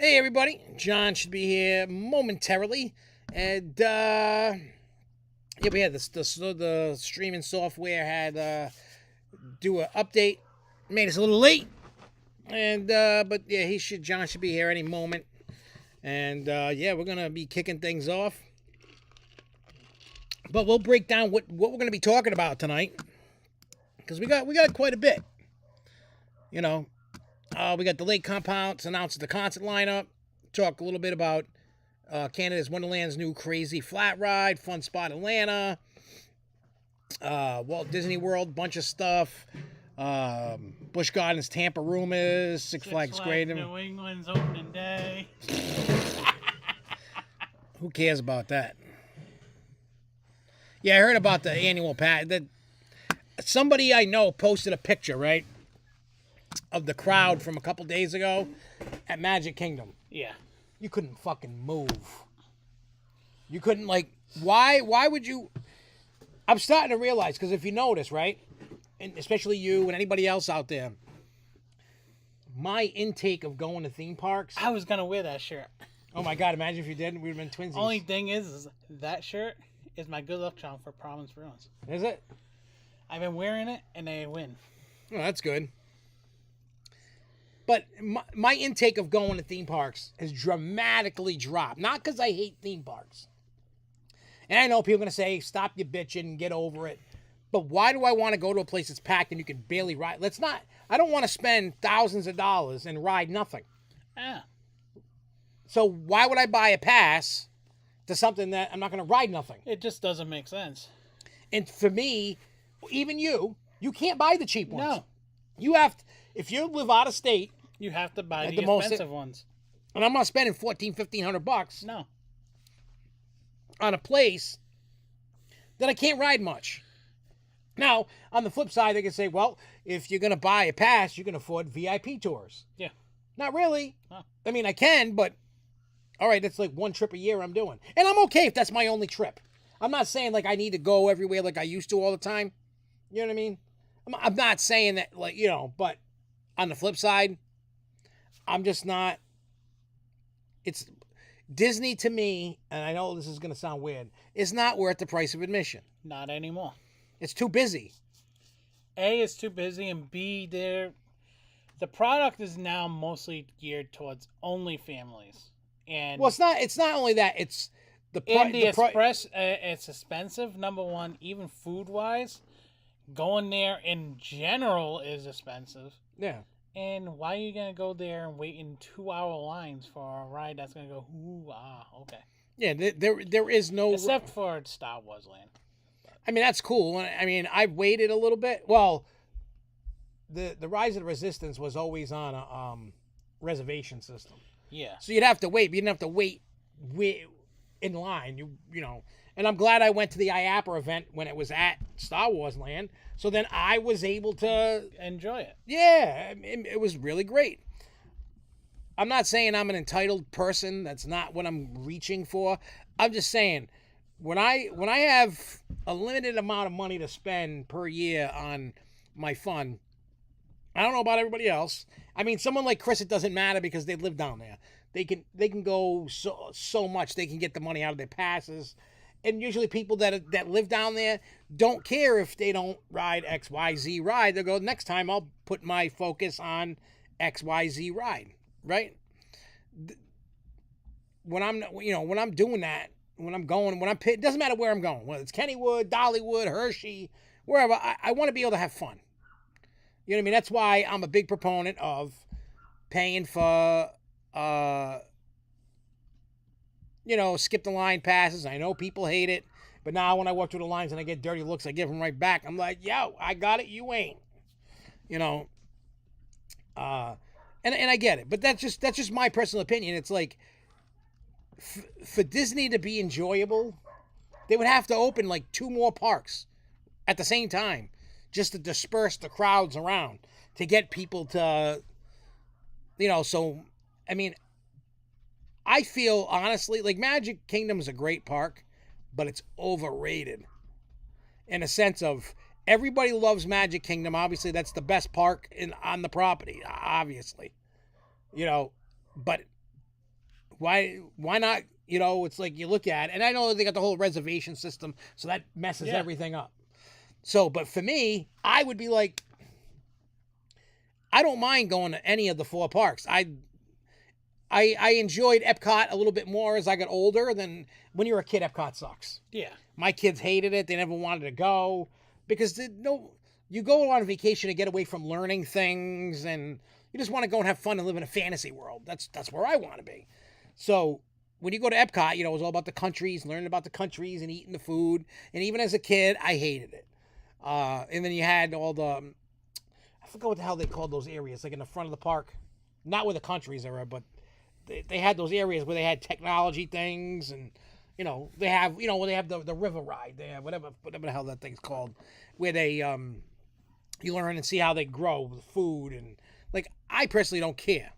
Hey everybody, John should be here momentarily, and we had the streaming software had do an update, made us a little late, and but yeah, John should be here any moment, and we're gonna be kicking things off, but we'll break down what we're gonna be talking about tonight, because we got quite a bit, you know. We got the Lake Compounds announced the concert lineup. Talk a little bit about Canada's Wonderland's new crazy flat ride, Fun Spot Atlanta, Walt Disney World, bunch of stuff. Busch Gardens, Tampa rumors, Six Flags Great. New England's opening day. Who cares about that? Yeah, I heard about the annual pass. That somebody I know posted a picture, right, of the crowd from a couple days ago at Magic Kingdom. Yeah. You couldn't fucking move. You couldn't, like, why would you? I'm starting to realize, because if you notice, right, and especially you and anybody else out there, my intake of going to theme parks. I was going to wear that shirt. Oh my God, imagine if you didn't. We'd have been twinsies. Only thing is that shirt is my good luck charm for Providence Bruins. Is it? I've been wearing it, and they win. Oh, that's good. But my intake of going to theme parks has dramatically dropped. Not because I hate theme parks. And I know people are going to say, stop your bitching and get over it. But why do I want to go to a place that's packed and you can barely ride? I don't want to spend thousands of dollars and ride nothing. Yeah. So why would I buy a pass to something that I'm not going to ride nothing? It just doesn't make sense. And for me, even you can't buy the cheap ones. No. You have to, if you live out of state, you have to buy the expensive ones. And I'm not spending $1,400. No. On a place that I can't ride much. Now, on the flip side, they can say, well, if you're going to buy a pass, you can afford VIP tours. Yeah. Not really. Oh. I mean, I can, but all right, that's like one trip a year I'm doing. And I'm okay if that's my only trip. I'm not saying like I need to go everywhere like I used to all the time. You know what I mean? I'm not saying that, like, you know, but on the flip side, I'm just not. It's Disney to me, and I know this is going to sound weird, is not worth the price of admission. Not anymore. It's too busy. A, it's too busy, and B, the product is now mostly geared towards only families. And well, it's not only that, it's the express. It's expensive. Number one, even food wise, going there in general is expensive. Yeah. And why are you going to go there and wait in 2-hour lines for a ride that's going to go, okay. Yeah, there is no... Except for Star Wars Land. I mean, that's cool. I mean, I've waited a little bit. Well, the Rise of the Resistance was always on a reservation system. Yeah. So you'd have to wait, but you didn't have to wait in line. You know. And I'm glad I went to the IAPA event when it was at Star Wars Land. So then I was able to enjoy it. Yeah, it was really great. I'm not saying I'm an entitled person. That's not what I'm reaching for. I'm just saying when I have a limited amount of money to spend per year on my fun, I don't know about everybody else. I mean, someone like Chris, it doesn't matter because they live down there. They can go so much. They can get the money out of their passes. And usually people that live down there don't care if they don't ride XYZ ride. They'll go, next time I'll put my focus on XYZ ride, right? When I'm doing that, it doesn't matter where I'm going, whether it's Kennywood, Dollywood, Hershey, wherever, I want to be able to have fun. You know what I mean? That's why I'm a big proponent of paying for, skip the line passes. I know people hate it, but now when I walk through the lines and I get dirty looks, I give them right back. I'm like, yo, I got it, you ain't. You know, and I get it, but that's just my personal opinion. It's like, for Disney to be enjoyable, they would have to open like 2 more parks at the same time, just to disperse the crowds around, to get people to, so, I mean, I feel, honestly, like Magic Kingdom is a great park, but it's overrated in a sense of everybody loves Magic Kingdom. Obviously, that's the best park on the property, obviously. But why not? You know, it's like you look at it, and I know they got the whole reservation system, so that messes everything up. So, but for me, I would be like, I don't mind going to any of the 4 parks. I enjoyed Epcot a little bit more as I got older than when you're a kid. Epcot sucks. Yeah. My kids hated it. They never wanted to go because you go on vacation to get away from learning things, and you just want to go and have fun and live in a fantasy world. That's where I want to be. So when you go to Epcot, you know, it was all about the countries, learning about the countries and eating the food. And even as a kid, I hated it. And then you had all the, I forget what the hell they called those areas, like in the front of the park. Not where the countries are, but they had those areas where they had technology things, and you know they have where they have the river ride there, whatever the hell that thing's called, where they you learn and see how they grow the food, and like I personally don't care.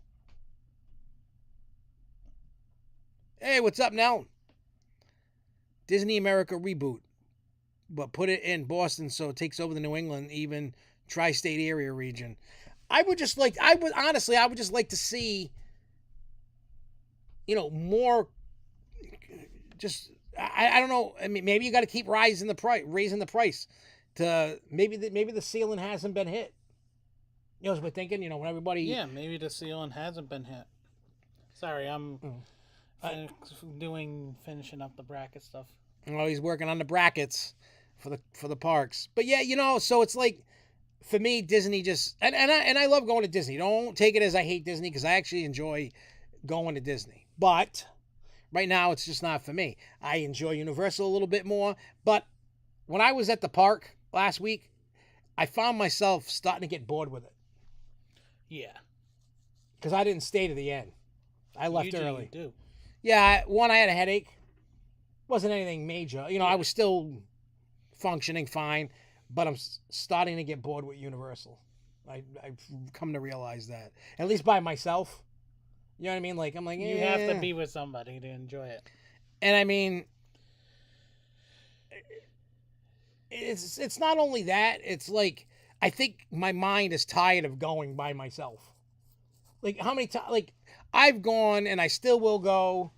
Hey, what's up now? Disney America reboot, but put it in Boston so it takes over the New England, even tri-state area region. I would just like to see, you know, more. Just I don't know. I mean, maybe you got to keep raising the price to maybe the ceiling hasn't been hit. You know what we're thinking. You know, when everybody. Yeah, maybe the ceiling hasn't been hit. Sorry, I'm finishing up the bracket stuff. Oh, he's working on the brackets for the parks. But yeah, you know, so it's like for me, Disney just and I love going to Disney. Don't take it as I hate Disney, because I actually enjoy going to Disney. But right now, it's just not for me. I enjoy Universal a little bit more. But when I was at the park last week, I found myself starting to get bored with it. Yeah. Because I didn't stay to the end. I left early. You do. Yeah, I had a headache. Wasn't anything major. You know, I was still functioning fine, but I'm starting to get bored with Universal. I've come to realize that. At least by myself. You know what I mean? Like, I'm like, You have to be with somebody to enjoy it. And I mean, it's not only that. It's like, I think my mind is tired of going by myself. Like, how many times, like, I've gone and I still will go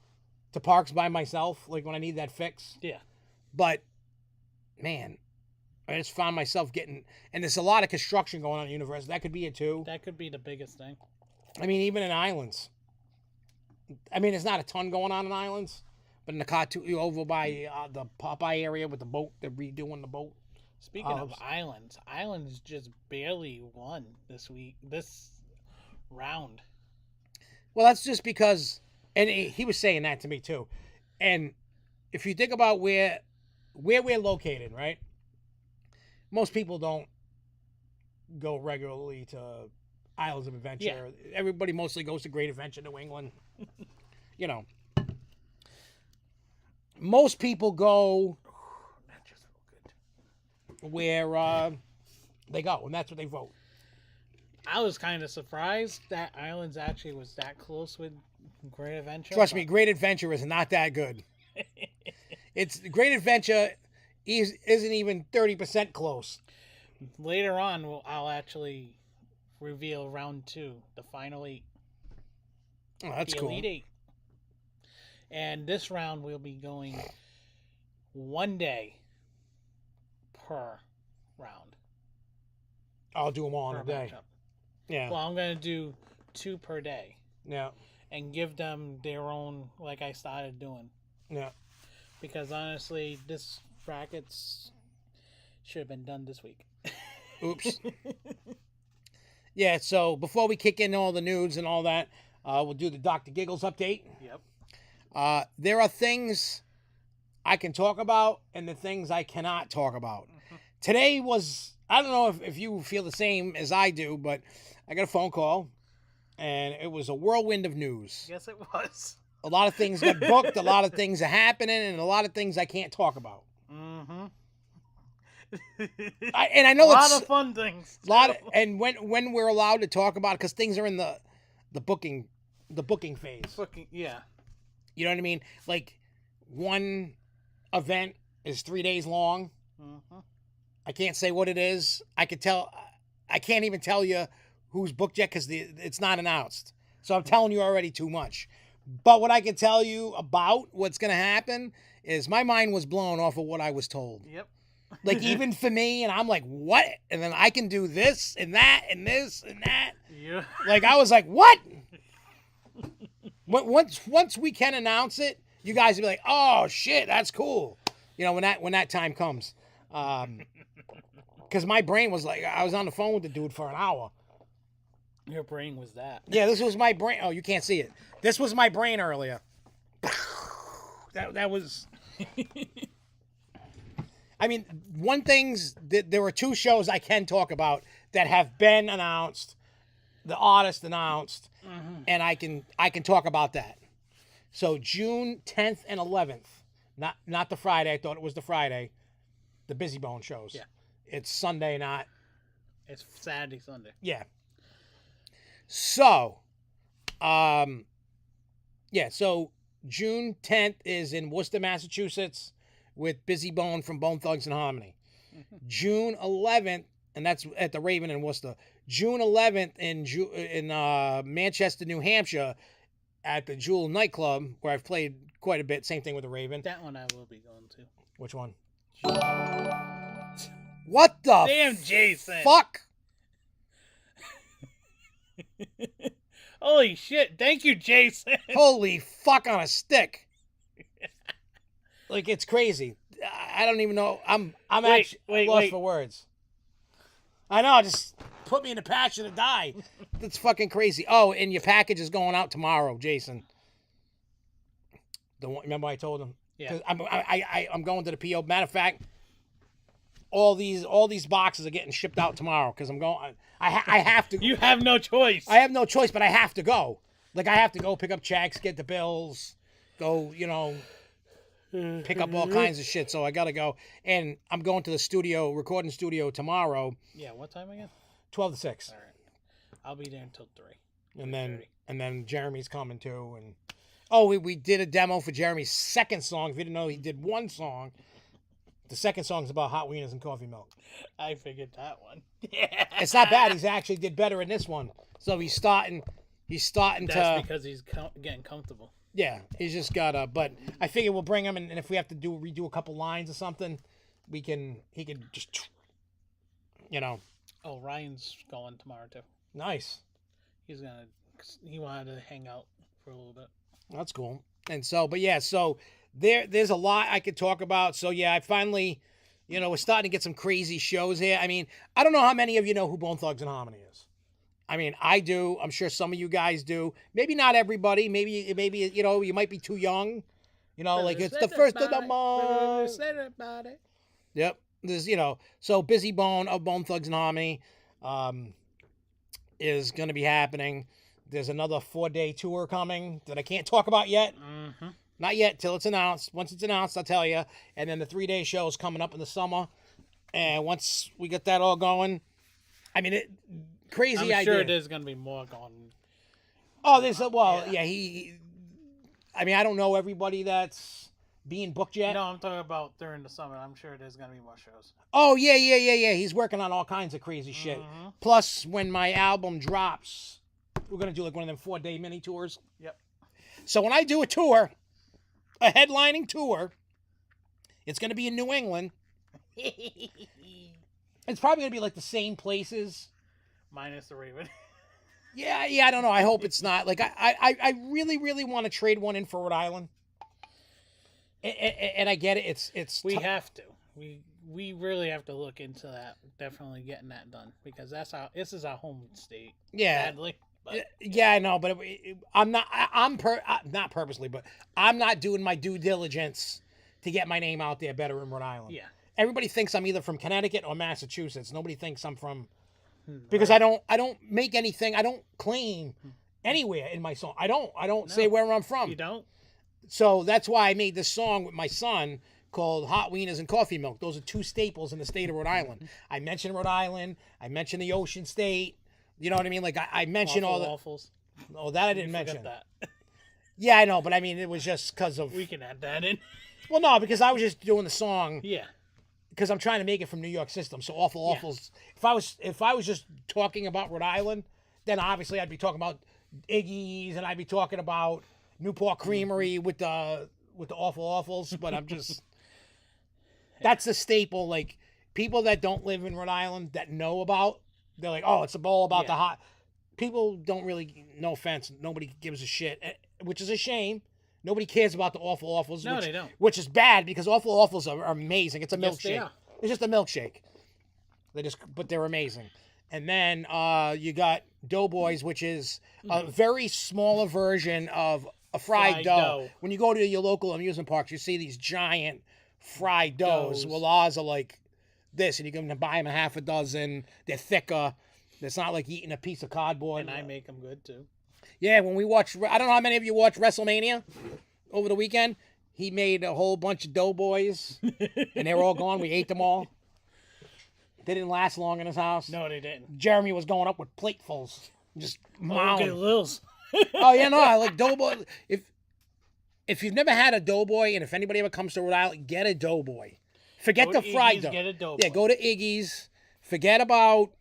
to parks by myself, like when I need that fix. Yeah. But, man, I just found myself getting, and there's a lot of construction going on in Universal. That could be it too. That could be the biggest thing. I mean, even in Islands. I mean, there's not a ton going on in Islands, but in the cartoon over by the Popeye area with the boat, they're redoing the boat. Speaking of Islands just barely won this round. Well, that's just because, and he was saying that to me too. And if you think about where we're located, right? Most people don't go regularly to Islands of Adventure. Yeah. Everybody mostly goes to Great Adventure, New England. You know. Most people go that just felt good. Where they go, and that's what they vote. I was kind of surprised that Islands actually was that close with Great Adventure. Trust me, Great Adventure is not that good. It's Great Adventure isn't even 30% close. Later on, I'll actually reveal round 2, the final 8. Oh, that's cool. Elite 8. And this round we'll be going 1 day per round. I'll do them all in a day. Matchup. Yeah. Well, I'm going to do 2 per day. Yeah. And give them their own, like I started doing. Yeah. Because honestly, this brackets should have been done this week. Oops. Yeah, so before we kick in all the news and all that, we'll do the Dr. Giggles update. Yep. There are things I can talk about and the things I cannot talk about. Mm-hmm. Today was, I don't know if you feel the same as I do, but I got a phone call, and it was a whirlwind of news. Yes, it was. A lot of things got booked, a lot of things are happening, and a lot of things I can't talk about. Mm-hmm. I know a lot of fun things. And when we're allowed to talk about it, because things are in the booking phase. Yeah. You know what I mean? Like, one event is 3 days long. Mm-hmm. I can't say what it is. I can't even tell you who's booked yet because it's not announced. So I'm telling you already too much. But what I can tell you about what's going to happen is my mind was blown off of what I was told. Yep. Like, even for me, and I'm like, what? And then I can do this and that and this and that. Yeah. Like, I was like, what? Once we can announce it, you guys will be like, oh, shit, that's cool. You know, when that time comes. Because my brain was like, I was on the phone with the dude for an hour. Your brain was that. Yeah, this was my brain. Oh, you can't see it. This was my brain earlier. That was... I mean, there were 2 shows I can talk about that have been announced, the artist announced, and I can talk about that. So June 10th and 11th, not the Friday. I thought it was the Friday. The Busy Bone shows. Yeah. It's Sunday, not. It's Saturday, Sunday. Yeah. So, so June 10th is in Worcester, Massachusetts, with Busy Bone from Bone Thugs and Harmony. June 11th, and that's at the Raven in Worcester. June 11th in Manchester, New Hampshire, at the Jewel nightclub, where I've played quite a bit. Same thing with the Raven. That one I will be going to. Which one? What the damn, Jason! Fuck! Holy shit! Thank you, Jason. Holy fuck on a stick! Like, it's crazy. I don't even know. I'm actually lost for words. I know. Just put me in the passion to die. That's fucking crazy. Oh, and your package is going out tomorrow, Jason. Remember I told him? Yeah. I'm going to the PO. Matter of fact, all these boxes are getting shipped out tomorrow because I'm going. I have to. You have no choice. I have no choice, but I have to go. Like, I have to go pick up checks, get the bills, go, pick up all kinds of shit. So I gotta go, and I'm going to the recording studio tomorrow. Yeah, what time again? 12 to 6. All right, I'll be there until 3. And then Jeremy's coming too. And we did a demo for Jeremy's second song. If you didn't know, he did one song. The second song's about hot wieners and coffee milk. I figured that one. It's not bad. He's actually did better in this one. So he's starting. That's because he's getting comfortable. Yeah, he's just gotta. But I figure we'll bring him, and if we have to redo a couple lines or something, he can just, Oh, Ryan's going tomorrow too. Nice. He wanted to hang out for a little bit. That's cool. And so, but yeah, so there's a lot I could talk about. So yeah, I finally, we're starting to get some crazy shows here. I mean, I don't know how many of you know who Bone Thugs and Harmony is. I mean, I do. I'm sure some of you guys do. Maybe not everybody. Maybe you might be too young. Like it's the first of the month. Yep. There's so Busy Bone of Bone Thugs and Harmony is going to be happening. There's another 4-day tour coming that I can't talk about yet. Mm-hmm. Not yet till it's announced. Once it's announced, I'll tell you. And then the 3-day show is coming up in the summer. And once we get that all going, I mean, crazy idea. I'm sure there's going to be more going. Oh, yeah. I mean, I don't know everybody that's being booked yet. No, I'm talking about during the summer. I'm sure there's going to be more shows. Oh, yeah. He's working on all kinds of crazy shit. Mm-hmm. Plus, when my album drops, we're going to do like one of them 4-day mini tours. Yep. So when I do a tour, a headlining tour, it's going to be in New England. It's probably going to be like the same places. Minus the Raven. Yeah, I don't know. I hope it's not. Like, I really, really want to trade one in for Rhode Island. And I get it. It's we have to. We really have to look into that. Definitely getting that done because this is our home state. Yeah. Sadly. But, yeah, I know, but I'm not. Not purposely, but I'm not doing my due diligence to get my name out there better in Rhode Island. Yeah. Everybody thinks I'm either from Connecticut or Massachusetts. Nobody thinks I'm from, because I don't make anything. I don't claim anywhere in my song. I don't say where I'm from. You don't. So that's why I made this song with my son called Hot Wieners and Coffee Milk. Those are 2 staples in the state of Rhode Island. I mentioned Rhode Island. I mentioned the Ocean State. You know what I mean? Like, I mentioned all the waffles. Oh, that I didn't mention. That. Yeah, I know, but I mean, it was just because of. We can add that in. Well, no, because I was just doing the song. Yeah. Because I'm trying to make it from New York system. So awfuls. If I was just talking about Rhode Island, then obviously I'd be talking about Iggy's and I'd be talking about Newport Creamery with the awful awfuls, but I'm just that's a staple. Like people that don't live in Rhode Island that know about, they're like, oh, it's all about the hot. People don't really, no offense, nobody gives a shit, which is a shame. Nobody cares about the awful awfuls. No, they don't. Which is bad because awful awfuls are amazing. It's a Yes, milkshake. they are. It's just a milkshake. But they're amazing. And then you got Doughboys, which is a very smaller version of a fried dough. When you go to your local amusement parks, you see these giant fried doughs. Well, ours are like this, and you can buy them a half a dozen. They're thicker. It's not like eating a piece of cardboard. And I make them good, too. Yeah, when we watch, I don't know how many of you watched WrestleMania over the weekend. He made a whole bunch of Doughboys, and they were all gone. We ate them all. They didn't last long in his house. No, they didn't. Jeremy was going up with platefuls. Just mound. Okay, Lils. Oh, yeah, no, I like Doughboy. If you've never had a Doughboy, and if anybody ever comes to Rhode Island, get a Doughboy. Forget the fried dough. Get a Doughboy. Yeah, go to Iggy's. Forget about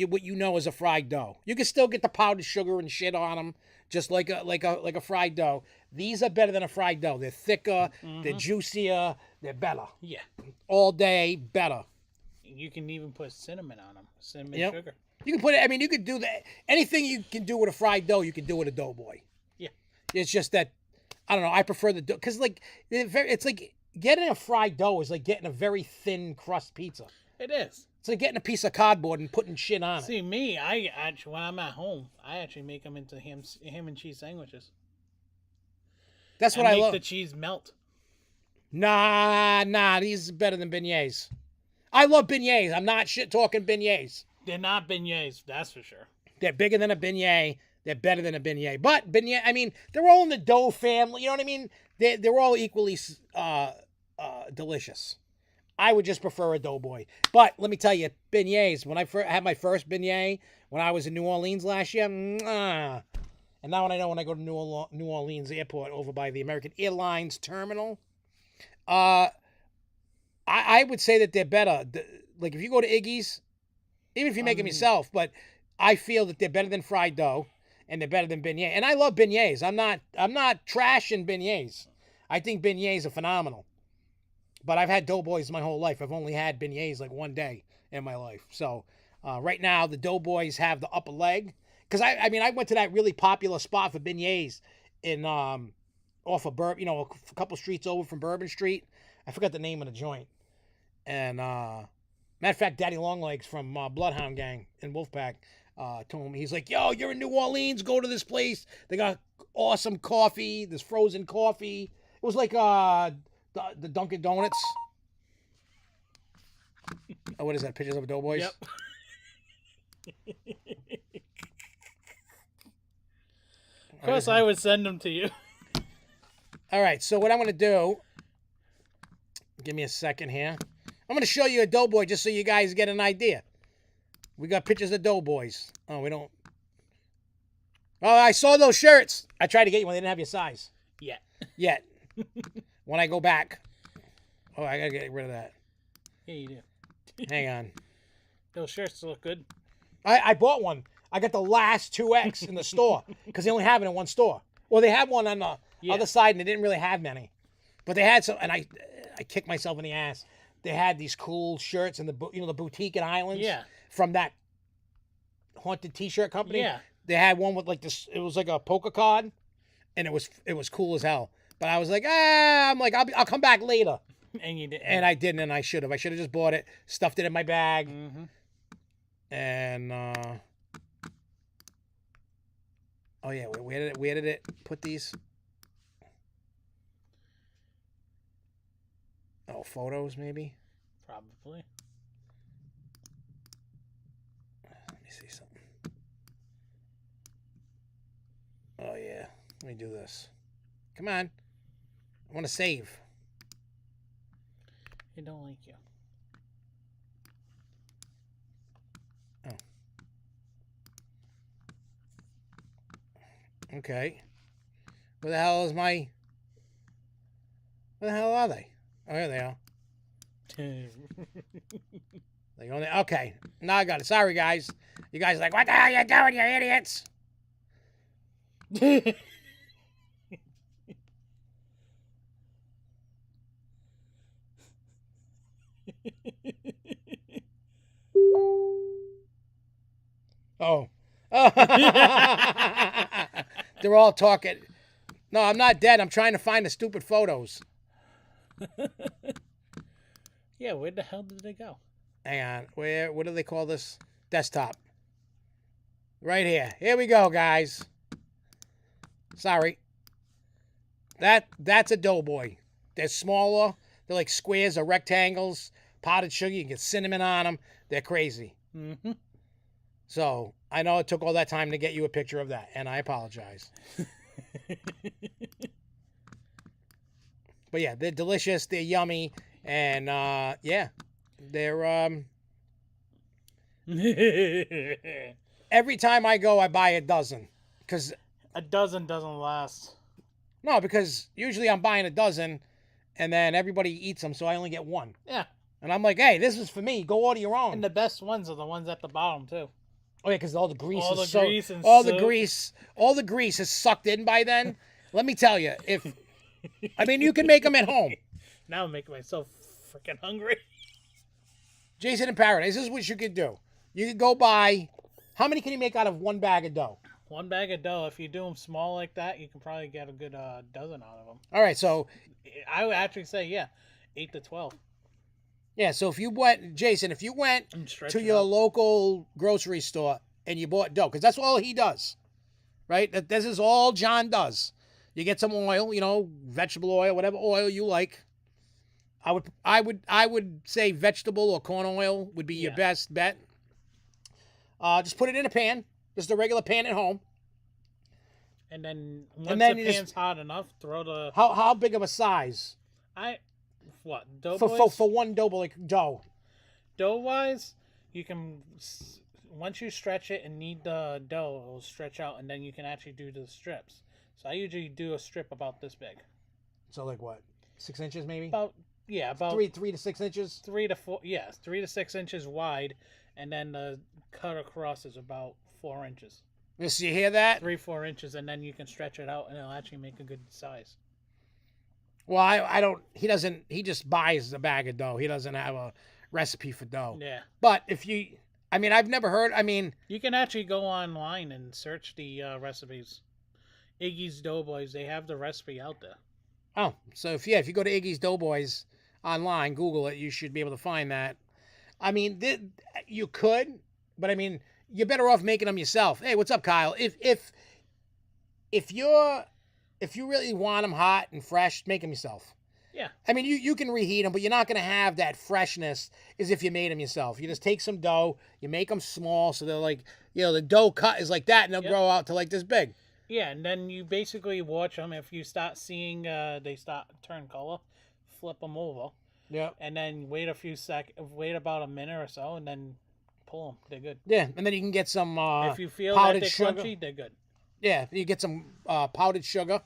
what you know is a fried dough. You can still get the powdered sugar and shit on them, just like a fried dough. These are better than a fried dough. They're thicker, they're juicier, they're better. Yeah. All day, better. You can even put cinnamon on them. Cinnamon sugar. You can put it, I mean, you could do that. Anything you can do with a fried dough, you can do with a Doughboy. Yeah. It's just that, I don't know, I prefer the dough. Because, like, it's like getting a fried dough is like getting a very thin crust pizza. It is. It's like getting a piece of cardboard and putting shit on it. See, me, I actually, when I'm at home, I actually make them into ham and cheese sandwiches. That's what I love. Make the cheese melt. Nah, these are better than beignets. I love beignets. I'm not shit talking beignets. They're not beignets, that's for sure. They're bigger than a beignet. They're better than a beignet. But beignet, I mean, they're all in the dough family. You know what I mean? They're all equally delicious. I would just prefer a Doughboy. But let me tell you, beignets, when I had my first beignet, when I was in New Orleans last year, and now when I go to New Orleans Airport over by the American Airlines terminal, I would say that they're better. Like if you go to Iggy's, even if you make them yourself, but I feel that they're better than fried dough and they're better than beignets. And I love beignets. I'm not trashing beignets. I think beignets are phenomenal. But I've had Doughboys my whole life. I've only had beignets like one day in my life. So right now the Doughboys have the upper leg. Because I went to that really popular spot for beignets in off of a couple streets over from Bourbon Street. I forgot the name of the joint. And matter of fact, Daddy Longlegs from Bloodhound Gang in Wolfpack told me, he's like, yo, you're in New Orleans, go to this place. They got awesome coffee, this frozen coffee. It was like the Dunkin' Donuts. Oh, what is that? Pictures of Doughboys? Yep. Of course, I would send them to you. All right, so what I'm going to do, give me a second here. I'm going to show you a Doughboy just so you guys get an idea. We got pictures of Doughboys. Oh, we don't. Oh, I saw those shirts. I tried to get you when they didn't have your size. Yet. When I go back. Oh, I got to get rid of that. Yeah, you do. Hang on. Those shirts look good. I bought one. I got the last 2X in the store because they only have it in one store. Well, they had one on the other side, and they didn't really have many. But they had some, and I kicked myself in the ass. They had these cool shirts in the boutique in Islands. Yeah. From that haunted T-shirt company. Yeah. They had one with like this. It was like a poker card, and it was cool as hell. But I was like, I'll come back later. And you didn't. And I didn't, and I should have. I should have just bought it, stuffed it in my bag, and oh yeah, where did it put these? Oh, photos maybe. Probably. Let me see something. Oh yeah, let me do this. Come on, I want to save. They don't like you. Oh. Okay. Where the hell are they? Oh, here they are. Okay. Now I got it. Sorry, guys. You guys are like, what the hell are you doing, you idiots? They're all talking. No, I'm not dead. I'm trying to find the stupid photos. Yeah, where the hell did they go? Hang on. What do they call this? Desktop. Right here. Here we go, guys. Sorry. That's a doughboy. They're smaller. They're like squares or rectangles. Powdered sugar. You can get cinnamon on them. They're crazy. Mm-hmm. So I know it took all that time to get you a picture of that, and I apologize. But yeah, they're delicious. They're yummy, and yeah, they're every time I go, I buy a dozen, because a dozen doesn't last. No, because usually I'm buying a dozen, and then everybody eats them, so I only get one. Yeah. And I'm like, hey, this is for me. Go order your own. And the best ones are the ones at the bottom too. Oh yeah, because all the grease All is the grease and all soap. the grease is sucked in by then. Let me tell you, I mean, you can make them at home. Now I'm making myself freaking hungry. Jason in Paradise, this is what you could do. You could go buy. How many can you make out of one bag of dough? One bag of dough. If you do them small like that, you can probably get a good dozen out of them. All right, so I would actually say 8 to 12. Yeah, so if you went, Jason, if you went to your local grocery store and you bought dough, because that's all he does, right? This is all John does. You get some oil, vegetable oil, whatever oil you like. I would say vegetable or corn oil would be your best bet. Just put it in a pan, just a regular pan at home. And then once the pan's hot enough, throw the. How big of a size? Dough for one dough. Dough wise, you can once you stretch it and knead the dough, it'll stretch out, and then you can actually do the strips. So I usually do a strip about this big. So like what, 6 inches maybe? About 3 to 6 inches. 3 to 4, 3 to 6 inches wide, and then the cut across is about 4 inches. So you hear that? 3-4 inches, and then you can stretch it out, and it'll actually make a good size. Well, I don't. He doesn't. He just buys a bag of dough. He doesn't have a recipe for dough. Yeah. But I've never heard. You can actually go online and search the recipes. Iggy's Doughboys, they have the recipe out there. Oh, so if you go to Iggy's Doughboys online, Google it, you should be able to find that. You could, but you're better off making them yourself. Hey, what's up, Kyle? If you really want them hot and fresh, make them yourself. Yeah. You can reheat them, but you're not going to have that freshness as if you made them yourself. You just take some dough, you make them small, so they're like, the dough cut is like that, and they'll grow out to like this big. Yeah, and then you basically watch them. If you start seeing they start turn color, flip them over. Yeah. And then wait about a minute or so, and then pull them. They're good. Yeah, and then you can get some if you feel powdered that they're sugar. crunchy, they're good. Yeah, you get some powdered sugar.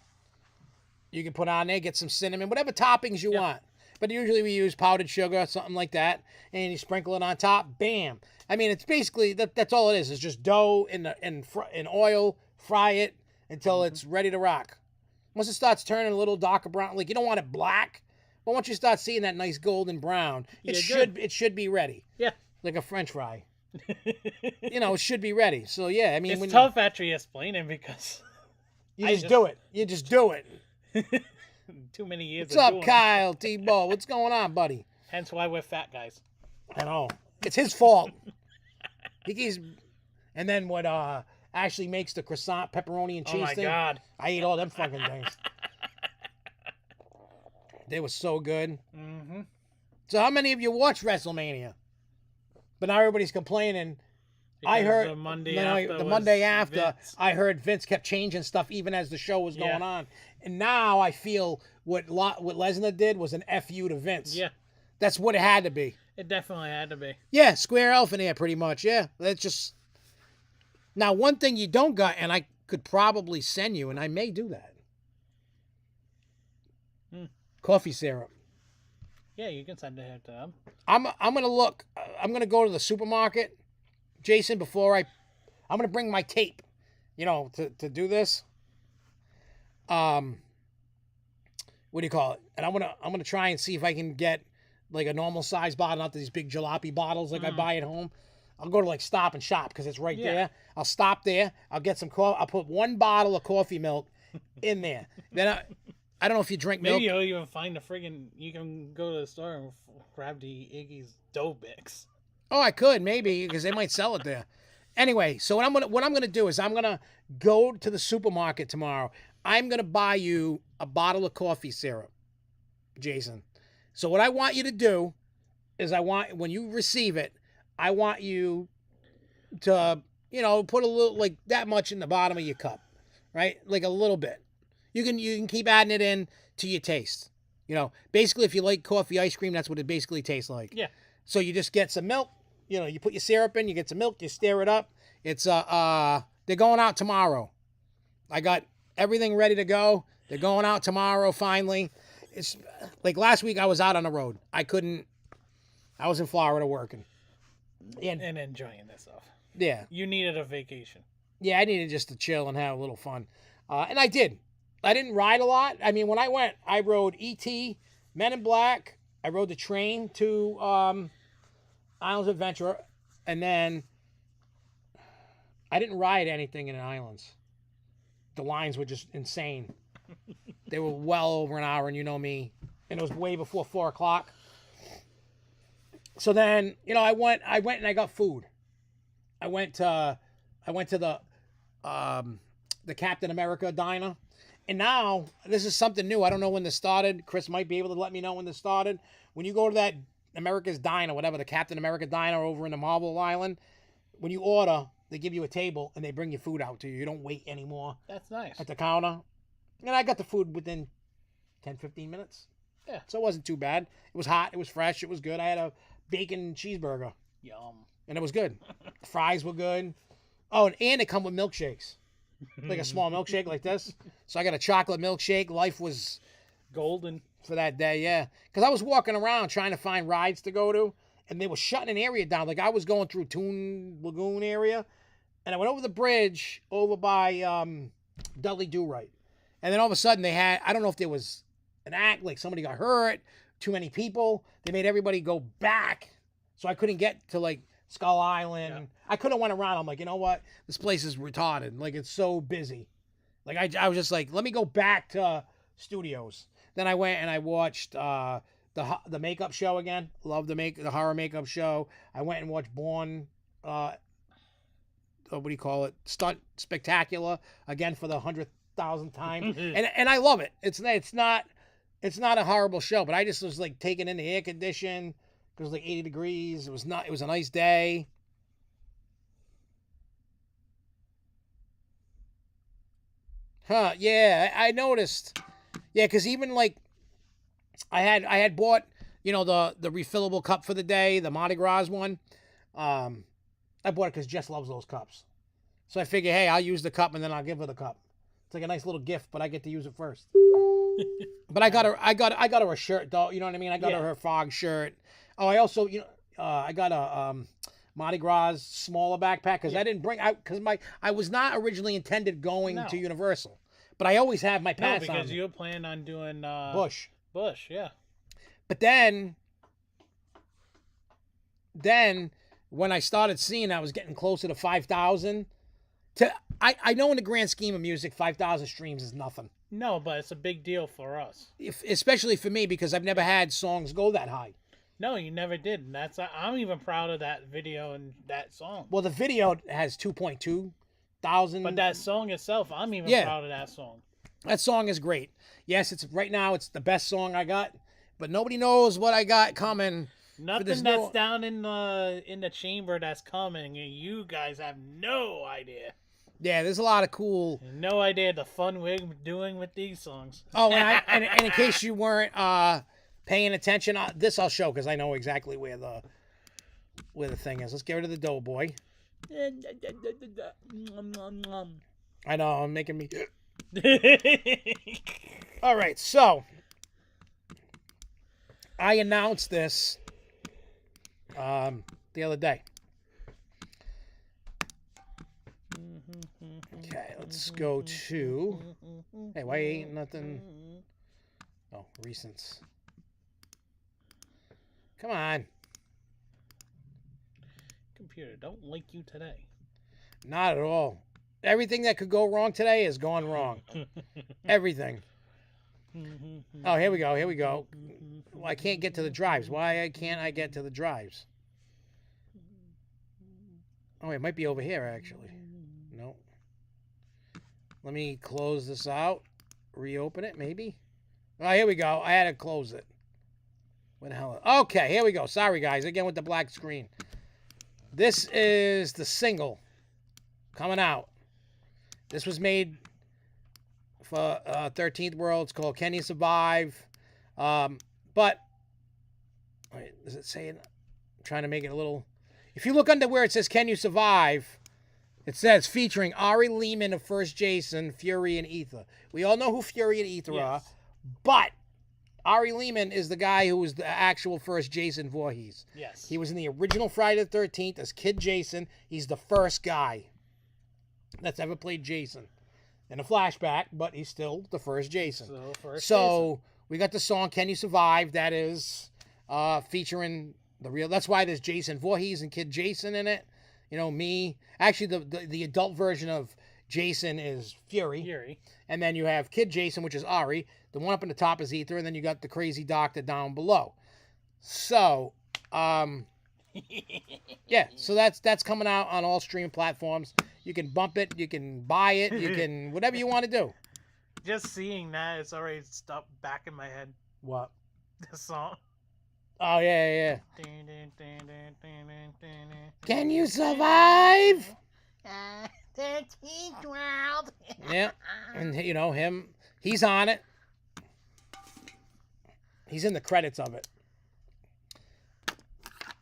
You can put on there, get some cinnamon, whatever toppings you want. But usually we use powdered sugar, something like that, and you sprinkle it on top. Bam! It's basically that's all it is. It's just dough in oil. Fry it until it's ready to rock. Once it starts turning a little darker brown, like you don't want it black, but once you start seeing that nice golden brown, it should be ready. Yeah, like a French fry. It should be ready. So yeah, it's tough actually explaining because you just do it. You just do it. Too many years. What's up, Kyle T-Ball? What's going on, buddy? Hence why we're fat guys. I know. It's his fault. And then what actually makes the croissant pepperoni and cheese thing. Oh my God. I ate all them fucking things. They were so good. Mm-hmm. So how many of you watched WrestleMania? But now everybody's complaining. Because I heard the Monday after Vince. I heard Vince kept changing stuff even as the show was going on. And now I feel what Lesnar did was an FU to Vince. Yeah. That's what it had to be. It definitely had to be. Yeah, square elephant here pretty much. Yeah. That's just. Now, one thing you don't got, and I could probably send you, and I may do that. Coffee syrup. Yeah, you can send it to them. I'm going to look. I'm going to go to the supermarket, Jason, I'm going to bring my tape, to do this. What do you call it? And I'm going to try and see if I can get like a normal size bottle, not these big jalopy bottles like I buy at home. I'll go to like Stop and Shop because it's right Yeah. there. I'll stop there. I'll get some coffee. I'll put 1 bottle of coffee milk in there. Then I don't know if you drink milk. Maybe you'll even find you can go to the store and grab the Iggy's dough mix. Oh, I could maybe because they might sell it there. Anyway, so what I'm gonna do is I'm gonna go to the supermarket tomorrow. I'm gonna buy you a bottle of coffee syrup, Jason. So what I want you to do is when you receive it, I want you to put a little like that much in the bottom of your cup, right? Like a little bit. You can keep adding it in to your taste. Basically, if you like coffee ice cream, that's what it basically tastes like. Yeah. So you just get some milk. You put your syrup in. You get some milk. You stir it up. It's they're going out tomorrow. I got everything ready to go. They're going out tomorrow. Finally, it's like last week I was out on the road. I was in Florida working And enjoying this stuff. Yeah. You needed a vacation. Yeah, I needed just to chill and have a little fun. And I did. I didn't ride a lot. I mean, when I went, I rode E.T., Men in Black. I rode the train to Islands of Adventure. And then I didn't ride anything in the islands. The lines were just insane. They were well over an hour, and you know me. And it was way before 4 o'clock. So then, I went and I got food. I went to the Captain America diner. And now, this is something new. I don't know when this started. Chris might be able to let me know when this started. When you go to that America's Diner, whatever, the Captain America Diner over in the Marble Island, when you order, they give you a table and they bring your food out to you. You don't wait anymore. That's nice. At the counter. And I got the food within 10, 15 minutes. Yeah. So it wasn't too bad. It was hot. It was fresh. It was good. I had a bacon cheeseburger. Yum. And it was good. The fries were good. Oh, and it come with milkshakes. Like a small milkshake like this. So I got a chocolate milkshake. Life was golden for that day, yeah. Because I was walking around trying to find rides to go to, and they were shutting an area down. Like I was going through Toon Lagoon area, and I went over the bridge over by Dudley Do Right. And then all of a sudden they had, I don't know if there was an act, like somebody got hurt, too many people. They made everybody go back. So I couldn't get to like Skull Island. Yeah. I could have went around. I'm like, you know what? This place is retarded. Like it's so busy. Like I was just like, let me go back to Studios. Then I went and I watched the makeup show again. Love the horror makeup show. I went and watched Born. What do you call it? Stunt Spectacular again for the 100,000th time. and I love it. It's not a horrible show, but I just was like taking in the air condition. It was like 80 degrees. It was a nice day. Huh, yeah, I noticed. Yeah, because even like I had bought, the refillable cup for the day, the Mardi Gras one. I bought it because Jess loves those cups. So I figure, hey, I'll use the cup and then I'll give her the cup. It's like a nice little gift, but I get to use it first. But I got her a shirt though, you know what I mean? I got her fog shirt. Oh, I also, I got a Mardi Gras smaller backpack because I didn't bring out because I was not originally intended going to Universal, but I always have my pass on. Because you planned on doing Busch, yeah. But then when I started seeing I was getting closer to 5,000. I know in the grand scheme of music, 5,000 streams is nothing. No, but it's a big deal for us, especially for me because I've never had songs go that high. No, you never did. And I'm even proud of that video and that song. Well, the video has 2.2 thousand. But that song itself, I'm even proud of that song. That song is great. Yes, right now it's the best song I got, but nobody knows what I got coming. Nothing that's down in the chamber that's coming, and you guys have no idea. Yeah, there's a lot of cool. No idea the fun we're doing with these songs. Oh, and in case you weren't paying attention, this I'll show because I know exactly where the thing is. Let's get rid of the Doughboy. I know, I'm making me. All right, so I announced this the other day. Okay, let's go to. Hey, why ain't nothing? Oh, recents. Come on. computer don't like you today. Not at all. Everything that could go wrong today has gone wrong. Everything. Oh, here we go. Here we go. Well, I can't get to the drives. Why can't I get to the drives? Oh, it might be over here, actually. No. Let me close this out. Reopen it, maybe. Oh, here we go. I had to close it. What the hell? Okay, here we go. Sorry, guys. Again with the black screen. This is the single coming out. This was made for 13th World. It's called Can You Survive? But, wait, does it say it? I'm trying to make it a little... If you look under where it says Can You Survive, it says featuring Ari Lehman of First Jason, Fury, and Ether. We all know who Fury and Ether are, but Ari Lehman is the guy who was the actual first Jason Voorhees. Yes. He was in the original Friday the 13th as Kid Jason. He's the first guy that's ever played Jason. In a flashback, but he's still the first Jason. So we got the song Can You Survive? That is featuring the real... That's why there's Jason Voorhees and Kid Jason in it. You know, me. Actually, the adult version of Jason is Fury. And then you have Kid Jason, which is Ari. The one up in the top is Ether. And then you got the crazy doctor down below. So, yeah. So that's coming out on all streaming platforms. You can bump it. You can buy it. You can... Whatever you want to do. Just seeing that, it's already stuck back in my head. What? The song. Oh, yeah. Can you survive? 13th World. Yeah. And, you know, he's on it. He's in the credits of it.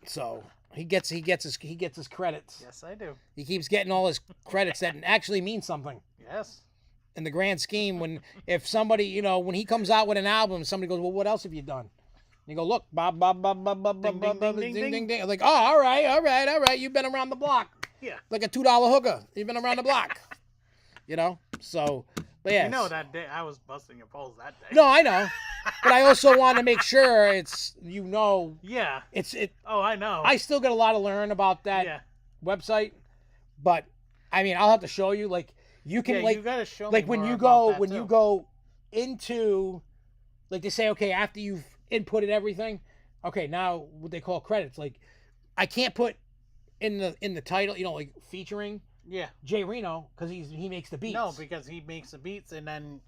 So, he gets his credits. Yes, I do. He keeps getting all his credits that actually mean something. Yes. In the grand scheme, if somebody, you know, when he comes out with an album, somebody goes, well, what else have you done? You go, look, Bob, ding, ding, ding. Like, oh, all right. You've been around the block. Yeah. Like a $2 hooker. You've been around the block. You know? So, but yeah. You know that day, I was busting your balls that day. No, I know. But I also want to make sure it's, you know. Yeah. It. Oh, I know. I still got a lot to learn about that website. But, I mean, I'll have to show you. Like, you can, like, you gotta show like me when more you about go, that you go into, like, they say, okay, after you've inputted everything, okay, now what they call credits. Like, I can't put in the title, you know, like featuring Jay Reno because he makes the beats. No, because he makes the beats, and then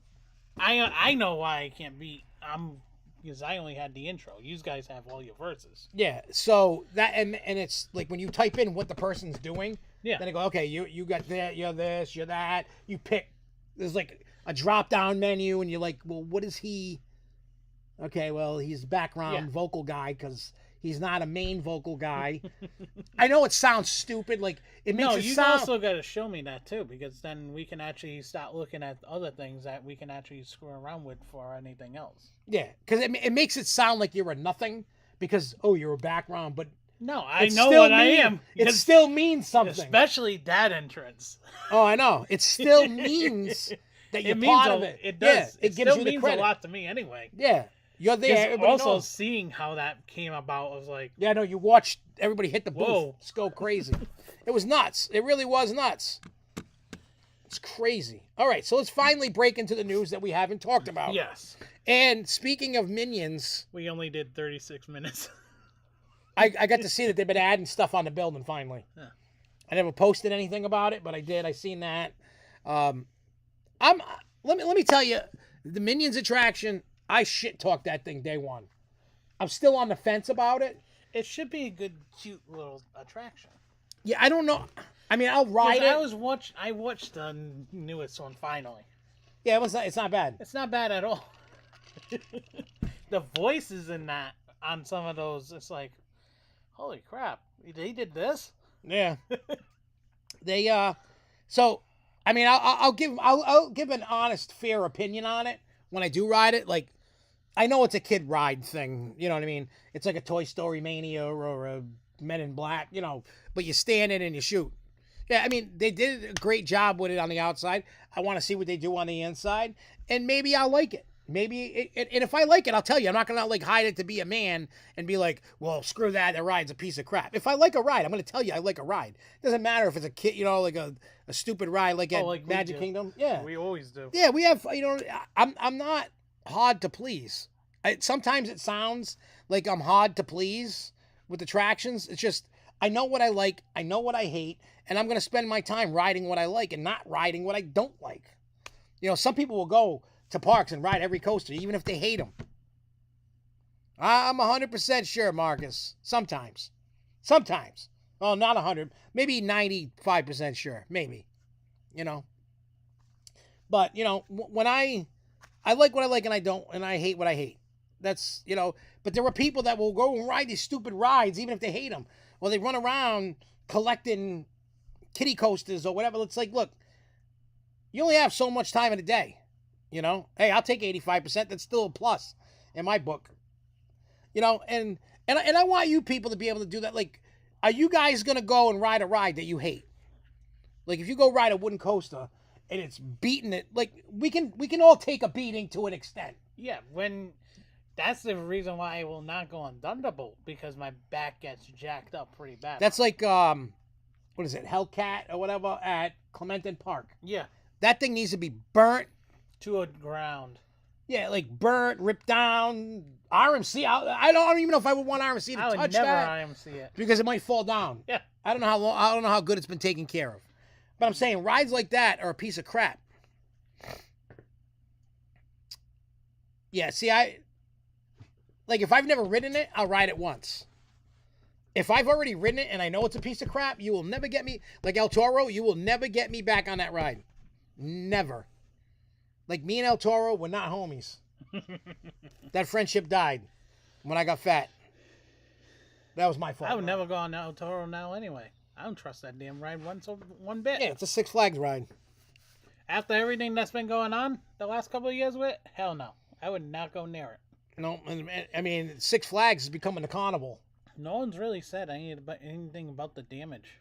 I know why I can't beat. Because I only had the intro. You guys have all your verses. Yeah, so that and it's like when you type in what the person's doing. Yeah. Then I go, okay, you got that, you're this, you're that. You pick. There's like a drop down menu, and you're like, well, what is he? Okay, well, he's a background vocal guy because he's not a main vocal guy. I know it sounds stupid. Like, it makes it sound... also got to show me that, too, because then we can actually start looking at other things that we can actually screw around with for anything else. Yeah, because it makes it sound like you're a nothing because, oh, you're a background, but... No, I know what I am. It still means something. Especially that entrance. Oh, I know. It still means that you're part of it. It does. Yeah, it gives you the credit. A lot to me anyway. Yeah. You're there. Also, seeing how that came about was like... Yeah, no, you watched everybody hit the booth. Whoa. Just go crazy. It was nuts. It really was nuts. It's crazy. All right, so let's finally break into the news that we haven't talked about. Yes. And speaking of Minions... We only did 36 minutes. I got to see that they've been adding stuff on the building finally. Huh. I never posted anything about it, but I did. I seen that. Let me tell you, the Minions attraction... I shit-talked that thing day one. I'm still on the fence about it. It should be a good, cute little attraction. Yeah, I don't know. I mean, I'll ride it. I watched the newest one finally. Yeah, it's not bad. It's not bad at all. The voices in that, on some of those, it's like, holy crap, they did this? Yeah. So, I mean, I'll give an honest, fair opinion on it when I do ride it. Like, I know it's a kid ride thing, you know what I mean? It's like a Toy Story Mania or a Men in Black, you know, but you stand in and you shoot. Yeah, I mean, they did a great job with it on the outside. I want to see what they do on the inside, and maybe I'll like it. Maybe, and if I like it, I'll tell you. I'm not gonna like hide it to be a man and be like, well, screw that. That ride's a piece of crap. If I like a ride, I'm gonna tell you I like a ride. It doesn't matter if it's a kid, like a stupid ride like at like Magic Kingdom. Yeah, we always do. yeah, we have. I'm not hard to please. Sometimes it sounds like I'm hard to please with attractions. It's just I know what I like, I know what I hate, and I'm gonna spend my time riding what I like and not riding what I don't like. Some people will go to parks and ride every coaster, even if they hate them. I'm 100% sure, Marcus. Sometimes. Well, not 100. Maybe 95% sure. Maybe. But, when I like what I like and I don't, and I hate what I hate. That's, but there are people that will go and ride these stupid rides, even if they hate them. Well, they run around collecting kiddie coasters or whatever. It's like, look, you only have so much time in a day. Hey, I'll take 85%. That's still a plus in my book. And I want you people to be able to do that. Like, are you guys gonna go and ride a ride that you hate? Like, if you go ride a wooden coaster and it's beating it, like we can all take a beating to an extent. Yeah, that's the reason why I will not go on Thunderbolt, because my back gets jacked up pretty bad. That's like what is it, Hellcat or whatever at Clementon Park. Yeah, that thing needs to be burnt to a ground. Yeah, like burnt, ripped down. RMC. I don't even know if I would want RMC to touch that. I would never RMC it because it might fall down. Yeah. I don't know how good it's been taken care of. But I'm saying rides like that are a piece of crap. Yeah, see, if I've never ridden it, I'll ride it once. If I've already ridden it and I know it's a piece of crap, you will never get me, like El Toro, you will never get me back on that ride. Never. Like, me and El Toro were not homies. That friendship died when I got fat. That was my fault. I would never go on El Toro now anyway. I don't trust that damn ride one bit. Yeah, it's a Six Flags ride. After everything that's been going on the last couple of years with it, hell no. I would not go near it. No, I mean, Six Flags is becoming a carnival. No one's really said anything about the damage.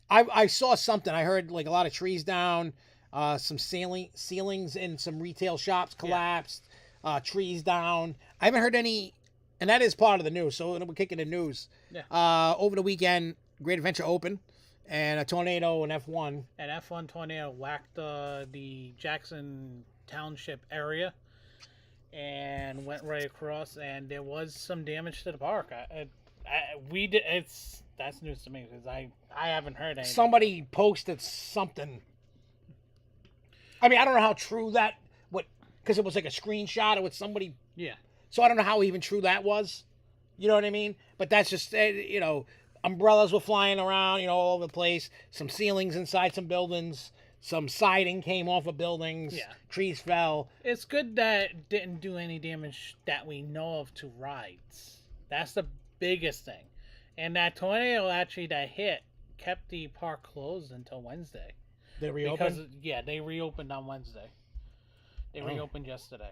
I saw something. I heard like a lot of trees down, some ceilings in some retail shops collapsed, trees down. I haven't heard any, and that is part of the news. So we're kicking the news. Yeah. Over the weekend, Great Adventure Open, and a tornado in F1. An F1 tornado whacked the Jackson Township area and went right across, and there was some damage to the park. That's news to me because I haven't heard anything. Somebody posted something. I mean, I don't know how true that because it was like a screenshot of what somebody. Yeah. So I don't know how even true that was. You know what I mean? But that's just umbrellas were flying around, all over the place. Some ceilings inside some buildings. Some siding came off of buildings. Yeah. Trees fell. It's good that it didn't do any damage that we know of to rides. That's the biggest thing. And that tornado actually that hit kept the park closed until Wednesday. They reopened? Because, they reopened on Wednesday. They reopened yesterday.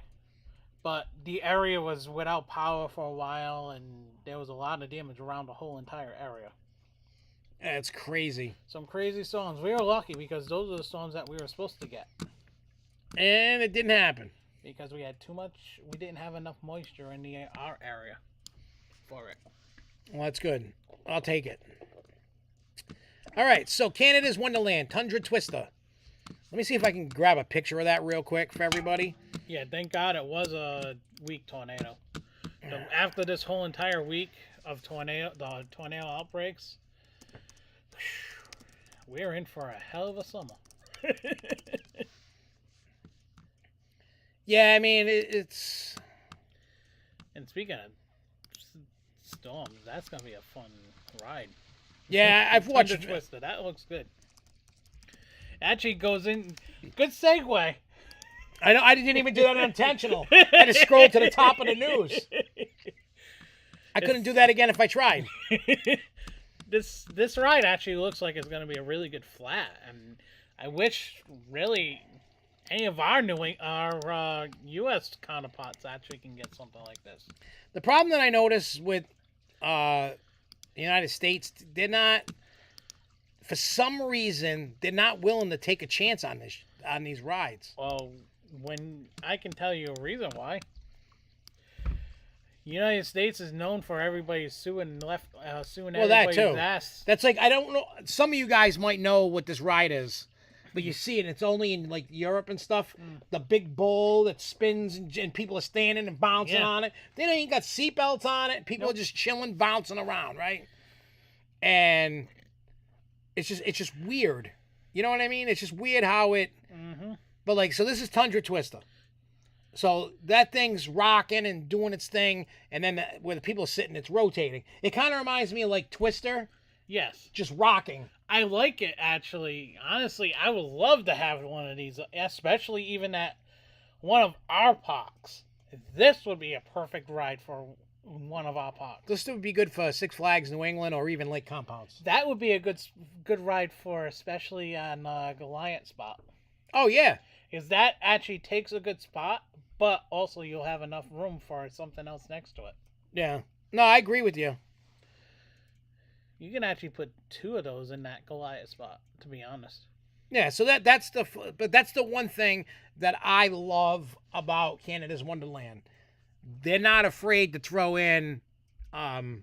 But the area was without power for a while, and there was a lot of damage around the whole entire area. That's crazy. Some crazy storms. We were lucky because those are the storms that we were supposed to get. And it didn't happen. Because we didn't have enough moisture in our area for it. Well, that's good. I'll take it. All right, so Canada's Wonderland, Tundra Twister. Let me see if I can grab a picture of that real quick for everybody. Yeah, thank God it was a weak tornado. After this whole entire week of tornado outbreaks, we're in for a hell of a summer. Yeah, I mean, it's... And speaking of storms, that's going to be a fun ride. Yeah, I've watched... Twister, that looks good. Actually goes in... Good segue. I know, I didn't even do that intentional. I had to scroll to the top of the news. I couldn't do that again if I tried. This ride actually looks like it's going to be a really good flat, and I wish really any of our U.S. counterparts actually can get something like this. The problem that I noticed with the United States, they're not, for some reason, they're not willing to take a chance on these rides. Well, when I can tell you a reason why. United States is known for everybody suing Well, that everybody's too. ass. That's like, I don't know. Some of you guys might know what this ride is, but you see it. It's only in like Europe and stuff. The big bowl that spins and people are standing and bouncing on it. They don't even got seatbelts on it. People are just chilling, bouncing around, right? And it's just weird. You know what I mean? It's just weird how it. But like, so this is Tundra Twister. So that thing's rocking and doing its thing, and then where the people are sitting, it's rotating. It kind of reminds me of like Twister. Yes. Just rocking. I like it, actually. Honestly, I would love to have one of these, especially even at one of our parks. This would be a perfect ride for one of our parks. This would be good for Six Flags New England or even Lake Compounds. That would be a good ride for, especially on Goliath spot. Oh, yeah. Because that actually takes a good spot, but also you'll have enough room for something else next to it. Yeah. No, I agree with you. You can actually put 2 of those in that Goliath spot, to be honest. Yeah, so that's the one thing that I love about Canada's Wonderland. They're not afraid to throw in, what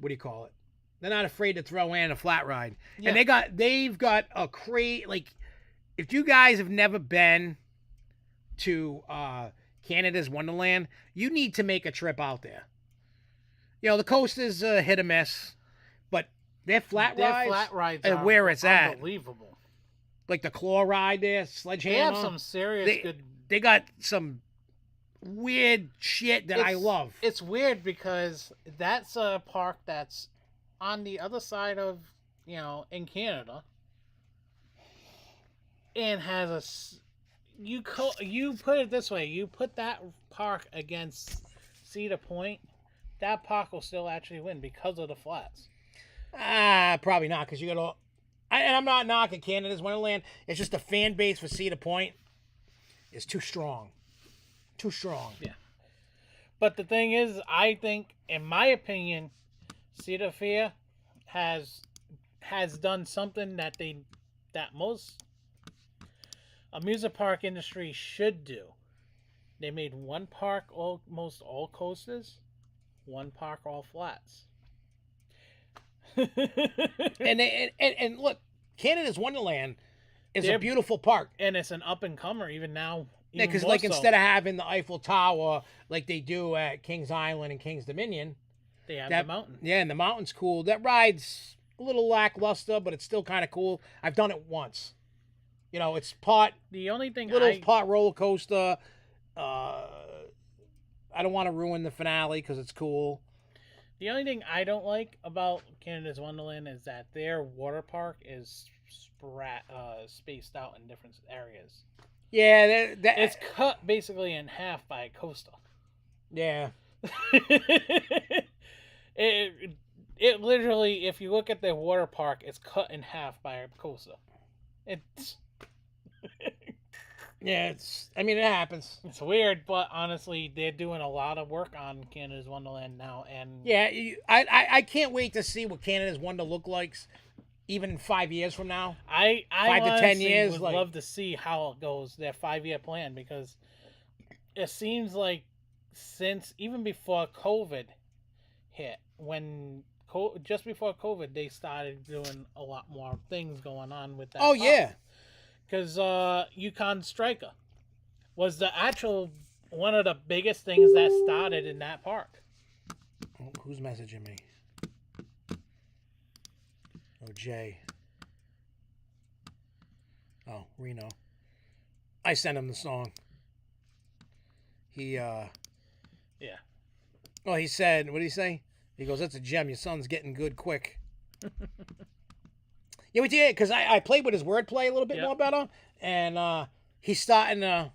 do you call it? They're not afraid to throw in a flat ride. Yeah. And they've got a like, if you guys have never been to Canada's Wonderland, you need to make a trip out there. You know, the coasters hit or miss, but their flat rides are where it's unbelievable. Like the claw ride there, Sledgehammer. They have some serious good. They got some weird shit that I love. It's weird because that's a park that's on the other side of, in Canada, and has you put it this way, you put that park against Cedar Point, that park will still actually win because of the flats. Probably not, because you got all. And I'm not knocking Canada's Wonderland. It's just the fan base for Cedar Point is too strong. Too strong. Yeah. But the thing is, I think, in my opinion, Cedar Fair has done something that most amusement park industry should do. They made one park almost all coasters, one park all flats. and look, Canada's Wonderland is a beautiful park, and it's an up and comer even now. Yeah, because like instead of having the Eiffel Tower like they do at Kings Island and Kings Dominion, they have the mountain. Yeah, and the mountain's cool. That ride's a little lackluster, but it's still kind of cool. I've done it once. You know, it's part. The only thing part roller coaster. I don't want to ruin the finale because it's cool. The only thing I don't like about Canada's Wonderland is that their water park is spaced out in different areas. Yeah, it's cut basically in half by a coaster. Yeah. It literally, if you look at their water park, it's cut in half by a coaster. It's yeah, it happens. It's weird, but honestly, they're doing a lot of work on Canada's Wonderland now, and yeah, I can't wait to see what Canada's Wonder look like, even in 5 years from now. I 5 to 10 years. Would love to see how it goes, their 5-year plan, because it seems like since even before COVID hit, just before COVID, they started doing a lot more things going on with that. Oh, yeah. Because Yukon Striker was one of the biggest things that started in that park. Oh, who's messaging me? Oh, Jay. Oh, Reno. I sent him the song. Yeah. Oh, he said, what did he say? He goes, that's a gem. Your son's getting good quick. Yeah, we did, because I played with his wordplay a little bit more better, and he's starting to,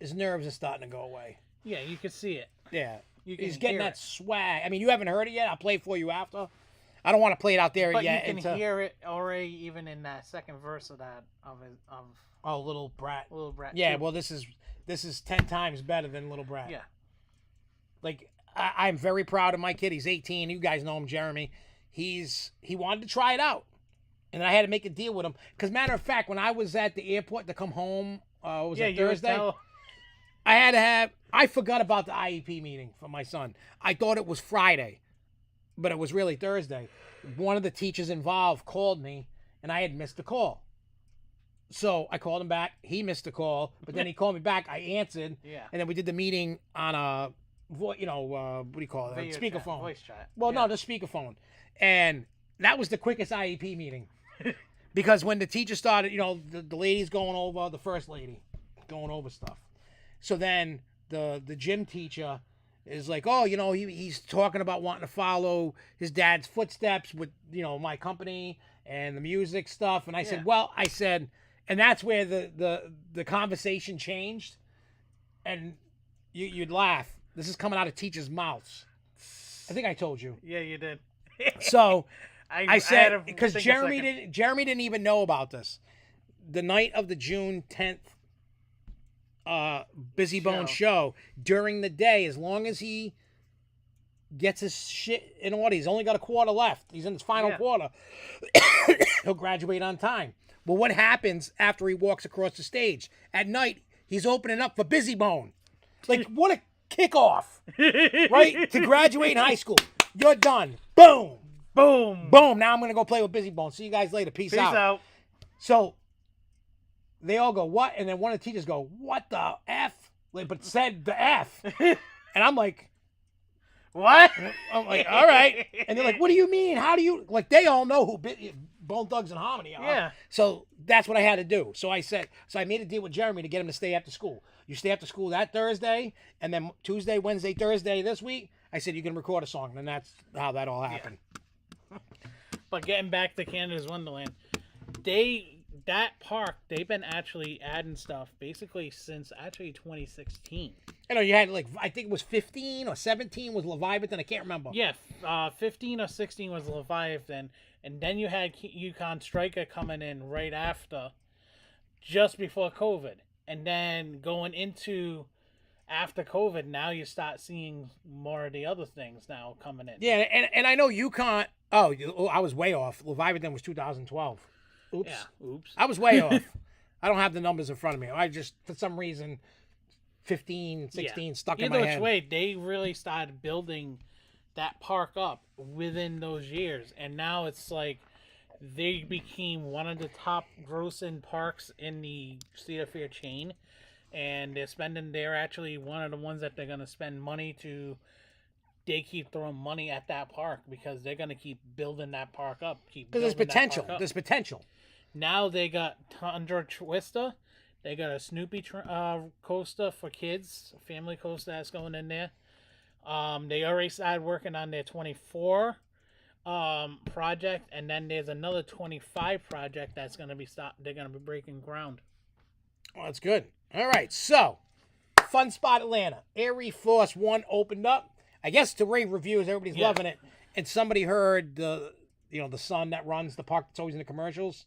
his nerves are starting to go away. Yeah, you can see it. Yeah. He's getting that swag. I mean, you haven't heard it yet. I'll play it for you after. I don't want to play it out there yet. But you can hear it already even in that second verse of that, Oh, Little Brat. Little Brat. Yeah, well, this is 10 times better than Little Brat. Yeah. Like, I'm very proud of my kid. He's 18. You guys know him, Jeremy. He wanted to try it out, and I had to make a deal with him. Because matter of fact, when I was at the airport to come home was Yeah, it you would Thursday? tell. I forgot about the IEP meeting for my son. I thought it was Friday, but it was really Thursday. One of the teachers involved called me, and I had missed the call. So I called him back. He missed the call, but then he called me back. I answered, Yeah. and then we did the meeting on a, what do you call it? Video Speakerphone. chat, voice chat. Well, Yeah. no, the speakerphone. And that was the quickest IEP meeting. Because when the teacher started, the lady's going over, the first lady going over stuff. So then the gym teacher is like, oh, he's talking about wanting to follow his dad's footsteps with, my company and the music stuff. And I said, and that's where the conversation changed. And you'd laugh. This is coming out of teachers' mouths. I think I told you. Yeah, you did. So I said, because Jeremy Jeremy didn't even know about this. The night of the June 10th Busy Bone show, during the day, as long as he gets his shit in order, he's only got a quarter left. He's in his final quarter. He'll graduate on time. Well, what happens after he walks across the stage? At night, he's opening up for Busy Bone. Like, what a kickoff, right? To graduate in high school. You're done. Boom. Boom. Boom. Now I'm going to go play with Busy Bone. See you guys later. Peace out. So they all go, what? And then one of the teachers go, what the F? Like, but said the F. And I'm like, what? I'm like, all right. And they're like, what do you mean? How do you, like, they all know who Bone Thugs and Harmony are. Yeah. So that's what I had to do. So I made a deal with Jeremy to get him to stay after school. You stay after school that Thursday, and then Tuesday, Wednesday, Thursday this week, I said, you can record a song. And that's how that all happened. Yeah. But getting back to Canada's Wonderland, that park, they've been actually adding stuff basically since actually 2016. I know you had, like, I think it was 15 or 17 was Leviathan. I can't remember. Yeah, 15 or 16 was Leviathan, and then you had Yukon Striker coming in right after, just before COVID. And then going into after COVID, now you start seeing more of the other things now coming in. Yeah, and I know Yukon. Oh, I was way off. Leviathan was 2012. Oops. Yeah, oops. I was way off. I don't have the numbers in front of me. I just, for some reason, 15, 16 stuck in my head. Either which way, they really started building that park up within those years. And now it's like they became one of the top grossing parks in the Cedar Fair chain. And they're actually one of the ones that they're going to spend money to. They keep throwing money at that park because they're going to keep building that park up. Because there's potential. There's potential. Now they got Tundra Twister. They got a Snoopy coaster for kids, family coaster that's going in there. They already started working on their 24 project, and then there's another 25 project that's going to be they're going to be breaking ground. Well, that's good. All right, so Fun Spot Atlanta, Air Force One opened up. I guess to rave reviews, everybody's loving it. And somebody heard the son that runs the park that's always in the commercials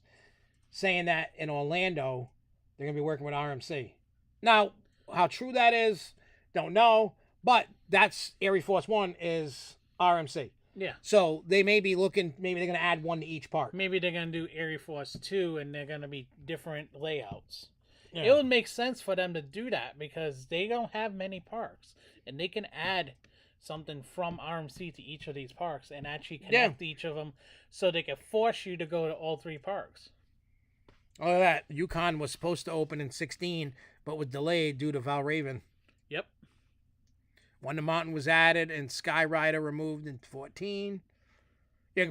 saying that in Orlando they're gonna be working with RMC. Now, how true that is, don't know. But that's Air Force One is RMC. Yeah. So they may be looking. Maybe they're gonna add one to each park. Maybe they're gonna do Air Force 2, and they're gonna be different layouts. Yeah. It would make sense for them to do that because they don't have many parks, and they can add something from RMC to each of these parks and actually connect each of them so they can force you to go to all three parks. All of that. Yukon was supposed to open in 16, but was delayed due to Valraven. Yep. Wonder Mountain was added and Skyrider removed in 14. Yeah,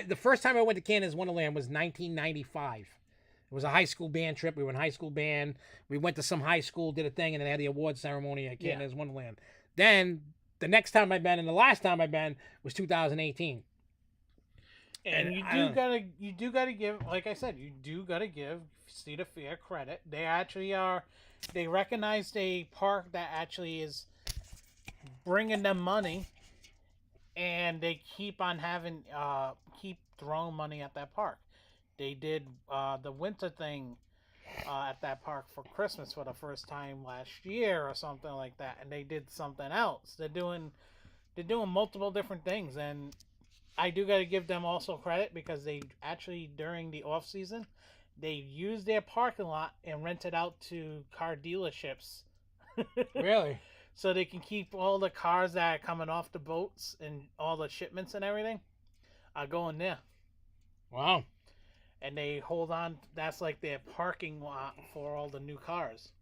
the first time I went to Canada's Wonderland was 1995. It was a high school band trip. We were in high school band. We went to some high school, did a thing, and then they had the award ceremony at Canada's Wonderland. Then the next time I've been and the last time I've been was 2018. And you do gotta give, like I said, you do gotta give Cedar Fair credit. They actually they recognized a park that actually is bringing them money, and they keep on keep throwing money at that park. They did the winter thing at that park for Christmas for the first time last year or something like that, and they did something else. They're doing multiple different things, and I do got to give them also credit because they actually during the off season They use their parking lot and rent it out to car dealerships. Really? So they can keep all the cars that are coming off the boats and all the shipments and everything are going there. Wow. And they hold on. That's like their parking lot for all the new cars.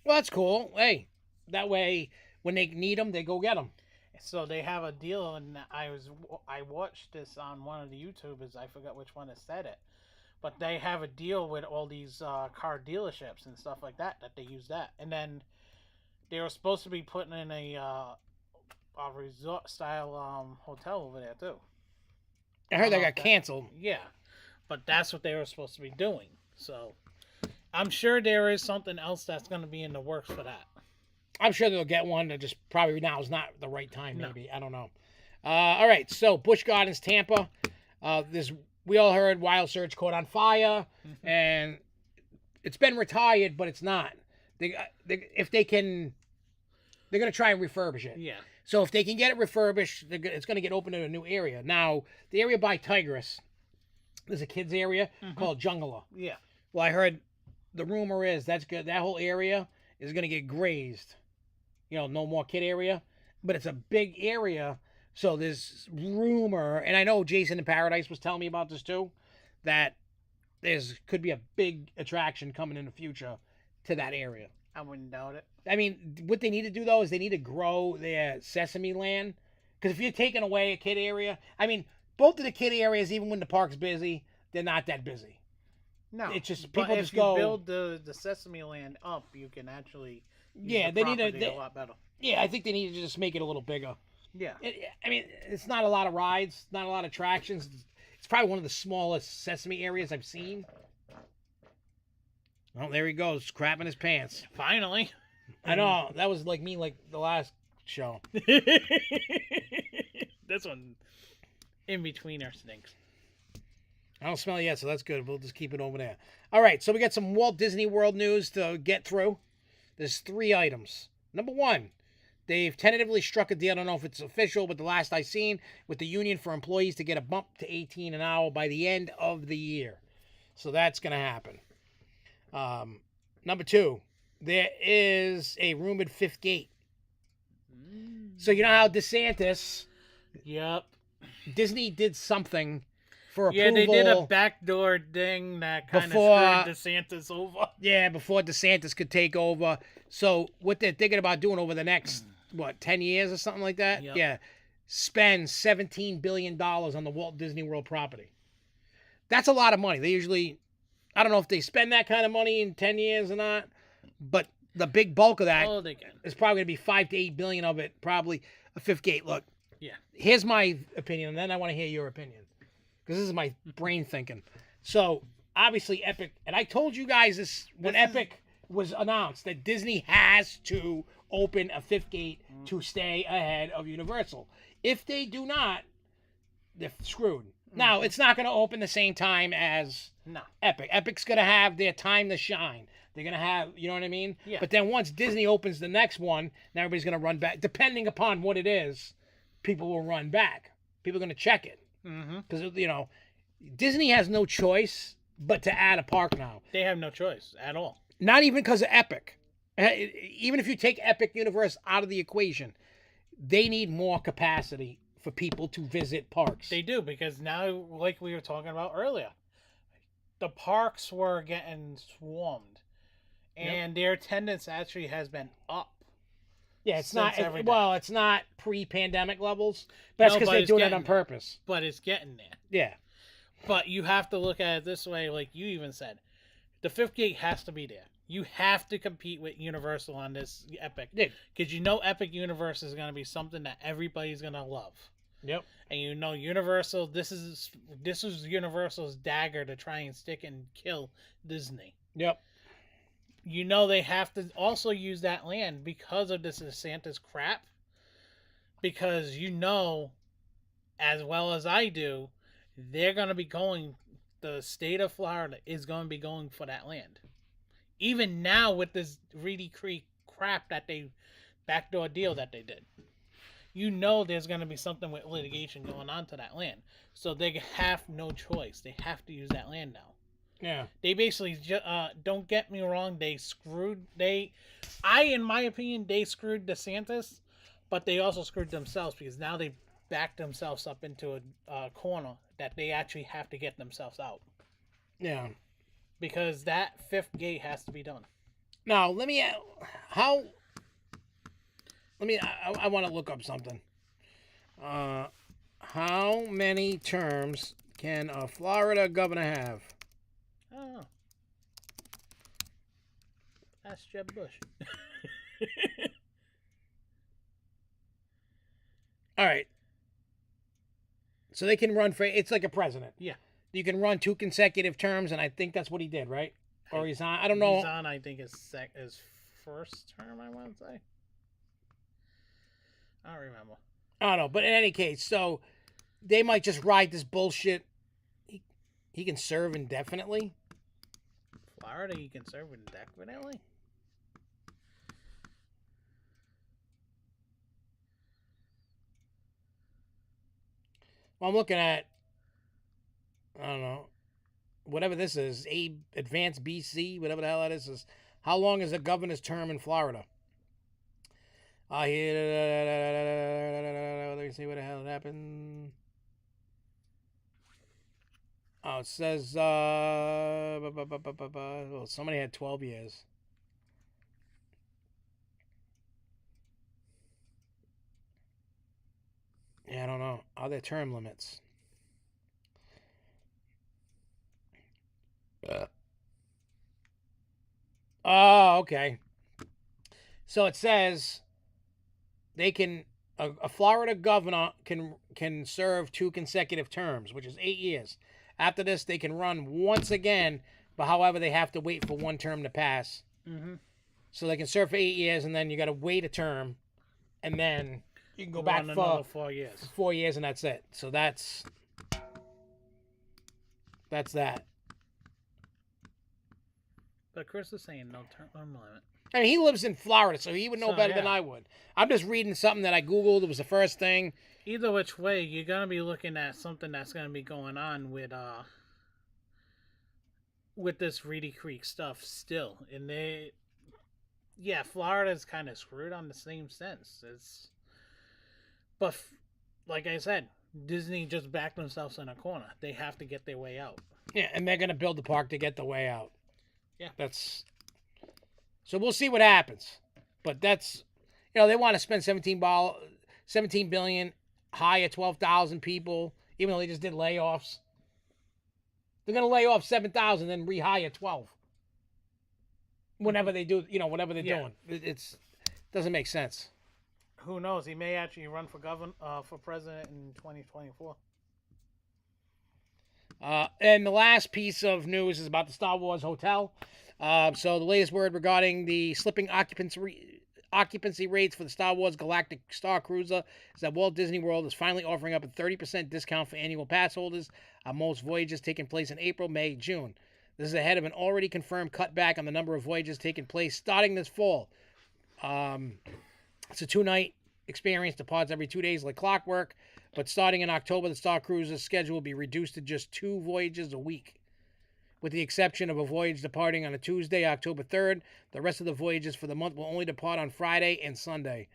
Well, that's cool. Hey, that way when they need them, they go get them. So they have a deal, and I watched this on one of the YouTubers. I forgot which one that said it, but they have a deal with all these car dealerships and stuff like that they use that. And then they were supposed to be putting in a resort style hotel over there too. I heard that got canceled. Yeah, but that's what they were supposed to be doing. So I'm sure there is something else that's going to be in the works for that. I'm sure they'll get one. That just probably now is not the right time. Maybe I don't know. All right, so Busch Gardens, Tampa. We all heard Wild Surge caught on fire, and it's been retired, but it's not. If they can, they're gonna try and refurbish it. Yeah. So if they can get it refurbished, it's gonna get opened in a new area. Now the area by Tigris, there's a kids area called Jungala. Yeah. Well, I heard the rumor is that's good. That whole area is gonna get grazed. No more kid area, but it's a big area. So there's rumor, and I know Jason in Paradise was telling me about this too, that could be a big attraction coming in the future to that area. I wouldn't doubt it. I mean, what they need to do though is they need to grow their Sesame Land, because if you're taking away a kid area, I mean, both of the kid areas, even when the park's busy, they're not that busy. No, it's just but people if just you go build the Sesame Land up, you can actually they need a lot better. Yeah, I think they need to just make it a little bigger. Yeah, I mean, it's not a lot of rides, not a lot of attractions. It's probably one of the smallest Sesame areas I've seen. Well, there he goes, crapping his pants. Finally. I know, that was like me, like the last show. This one, in betweener stinks. I don't smell it yet, so that's good. We'll just keep it over there. All right, so we got some Walt Disney World news to get through. There's 3 items. Number 1, they've tentatively struck a deal. I don't know if it's official, but the last I seen, with the union for employees to get a bump to $18 an hour by the end of the year. So that's going to happen. Number 2, there is a rumored 5th gate. So you know how DeSantis... Yep. Disney did something for approval. Yeah, they did a backdoor thing that kind of screwed DeSantis over. Yeah, before DeSantis could take over. So what they're thinking about doing over the next, 10 years or something like that? Yep. Yeah. Spend $17 billion on the Walt Disney World property. That's a lot of money. They usually, I don't know if they spend that kind of money in 10 years or not, but the big bulk of that is probably going to be $5 to $8 billion of it, probably a 5th gate. Look, yeah. Here's my opinion, and then I want to hear your opinion, because this is my brain thinking. So, obviously, Epic, and I told you guys this when Epic was announced, that Disney has to open a 5th gate to stay ahead of Universal. If they do not, they're screwed. Now, it's not going to open the same time as Epic. Epic's going to have their time to shine. They're going to have, you know what I mean? Yeah. But then once Disney opens the next one, now everybody's going to run back. Depending upon what it is, people will run back. People are going to check it. Because, Disney has no choice but to add a park now. They have no choice at all. Not even because of Epic. Even if you take Epic Universe out of the equation, they need more capacity for people to visit parks. They do, because now, like we were talking about earlier, the parks were getting swarmed, and their attendance actually has been up. Yeah, it's not pre-pandemic levels, but that's because they're doing it on purpose. But it's getting there. Yeah. But you have to look at it this way, like you even said. The 5th gate has to be there. You have to compete with Universal on this Epic. Because Epic Universe is going to be something that everybody's going to love. Yep. And Universal, this is Universal's dagger to try and stick and kill Disney. Yep. They have to also use that land because of this DeSantis crap. Because as well as I do, they're going to be the state of Florida is going to be going for that land. Even now with this Reedy Creek crap backdoor deal that they did. There's going to be something with litigation going on to that land. So they have no choice. They have to use that land now. Yeah. They basically don't get me wrong. They screwed. In my opinion, they screwed DeSantis, but they also screwed themselves because now they backed themselves up into a corner that they actually have to get themselves out. Yeah. Because that fifth gate has to be done. Now, I want to look up something. How many terms can a Florida governor have? I don't know. Ask Jeb Bush. All right. So they can run for, it's like a president. Yeah. You can run 2 consecutive terms, and I think that's what he did, right? Or he's on, I don't know. He's on, I think, his first term, I want to say. I don't remember. I don't know, but in any case, so they might just ride this bullshit. He can serve indefinitely. Florida, he can serve indefinitely? Well, I'm looking at, I don't know, whatever this is, Advanced BC, whatever the hell that is how long is the governor's term in Florida? Let me see what the hell happened. Oh, it says, well, somebody had 12 years. Yeah, I don't know. Are there term limits? Oh, okay. So it says they can a Florida governor can serve 2 consecutive terms, which is 8 years. After this, they can run once again, but however, they have to wait for 1 term to pass. Mm-hmm. So they can serve for 8 years, and then you got to wait a term, and then you can go back for another 4 years. 4 years, and that's it. So that's that. But Chris is saying no term limit. I mean, he lives in Florida, so he would know better than I would. I'm just reading something that I Googled. It was the first thing. Either which way, you're going to be looking at something that's going to be going on with this Reedy Creek stuff still. And Florida's kind of screwed on the same sense. But like I said, Disney just backed themselves in a corner. They have to get their way out. Yeah, and they're going to build the park to get the way out. Yeah. So we'll see what happens. But that's, they want to spend $17 billion, hire 12,000 people, even though they just did layoffs. They're going to lay off 7,000 and rehire 12. Whenever they do, whatever they're doing. It doesn't make sense. Who knows? He may actually run for for president in 2024. And the last piece of news is about the Star Wars Hotel. So the latest word regarding the slipping occupancy rates for the Star Wars Galactic Star Cruiser is that Walt Disney World is finally offering up a 30% discount for annual pass holders on most voyages taking place in April, May, June. This is ahead of an already confirmed cutback on the number of voyages taking place starting this fall. It's a 2-night experience, departs every 2 days like clockwork, but starting in October, the Star Cruiser schedule will be reduced to just 2 voyages a week. With the exception of a voyage departing on a Tuesday, October 3rd, the rest of the voyages for the month will only depart on Friday and Sunday,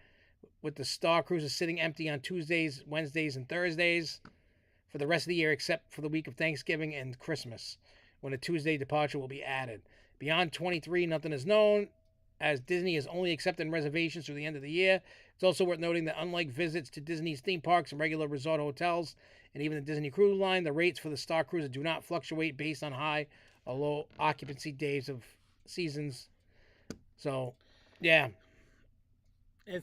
with the Star Cruiser sitting empty on Tuesdays, Wednesdays, and Thursdays for the rest of the year, except for the week of Thanksgiving and Christmas, when a Tuesday departure will be added. Beyond 23, nothing is known, as Disney is only accepting reservations through the end of the year. It's also worth noting that unlike visits to Disney's theme parks and regular resort hotels, and even the Disney Cruise Line, the rates for the Star Cruiser do not fluctuate based on high or low occupancy days of seasons. So, yeah.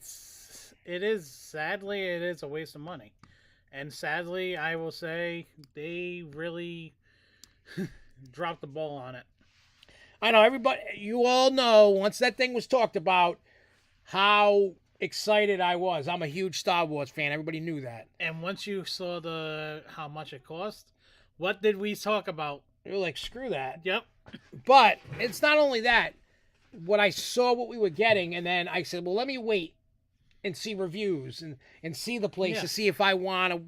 Sadly, it is a waste of money. And sadly, I will say, they really dropped the ball on it. I know, everybody, you all know, once that thing was talked about, how excited I was. I'm a huge Star Wars fan. Everybody knew that. And once you saw how much it cost, what did we talk about? We were like, screw that. Yep. But it's not only that. When I saw what we were getting, and then I said, well, let me wait and see reviews and see the place to see if I want to.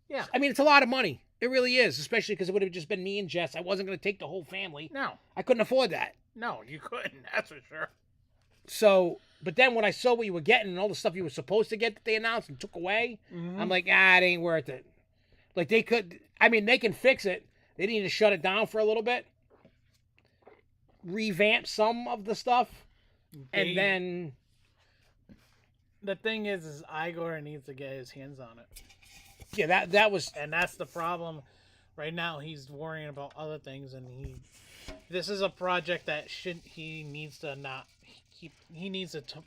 Yeah. I mean, it's a lot of money. It really is, especially because it would have just been me and Jess. I wasn't going to take the whole family. No. I couldn't afford that. No, you couldn't. That's for sure. So, but then when I saw what you were getting and all the stuff you were supposed to get that they announced and took away, I'm like, it ain't worth it. Like they could, they can fix it. They need to shut it down for a little bit, revamp some of the stuff, and then. The thing is Igor needs to get his hands on it. Yeah, that was, and that's the problem. Right now, he's worrying about other things, and this is a project that he needs to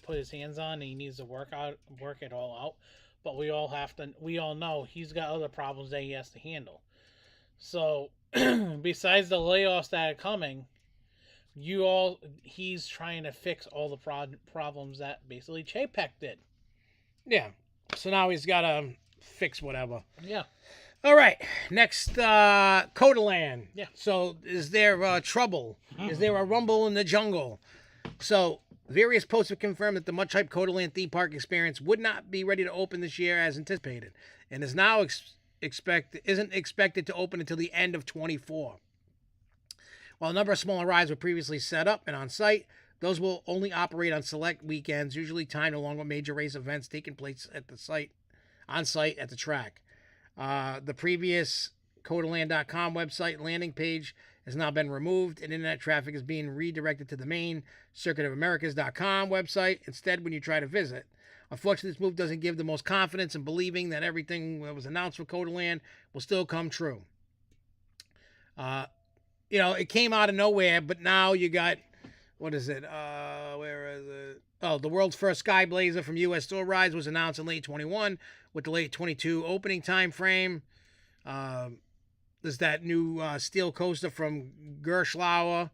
put his hands on. And he needs to work it all out. But we all know he's got other problems that he has to handle. So, besides the layoffs that are coming, he's trying to fix all the problems that basically Chapek did. Yeah. So now he's got to fix whatever. Yeah. All right. Next, Cotaland. Yeah. So is there trouble? Is there a rumble in the jungle? So various posts have confirmed that the much-hyped Cotaland theme park experience would not be ready to open this year as anticipated, and is now isn't expected to open until the end of 24. While a number of smaller rides were previously set up and on site, those will only operate on select weekends, usually timed along with major race events taking place at the site, on site at the track. The previous Cotaland.com website landing page has now been removed, and internet traffic is being redirected to the main CircuitOfAmericas.com website instead when you try to visit. Unfortunately, this move doesn't give the most confidence in believing that everything that was announced for Cotaland will still come true. It came out of nowhere, but now you got, what is it? Where is it? Oh, the world's first Sky Blazer from U.S. Store Rides was announced in late 21 with the late 22 opening time frame. There's that new steel coaster from Gerstlauer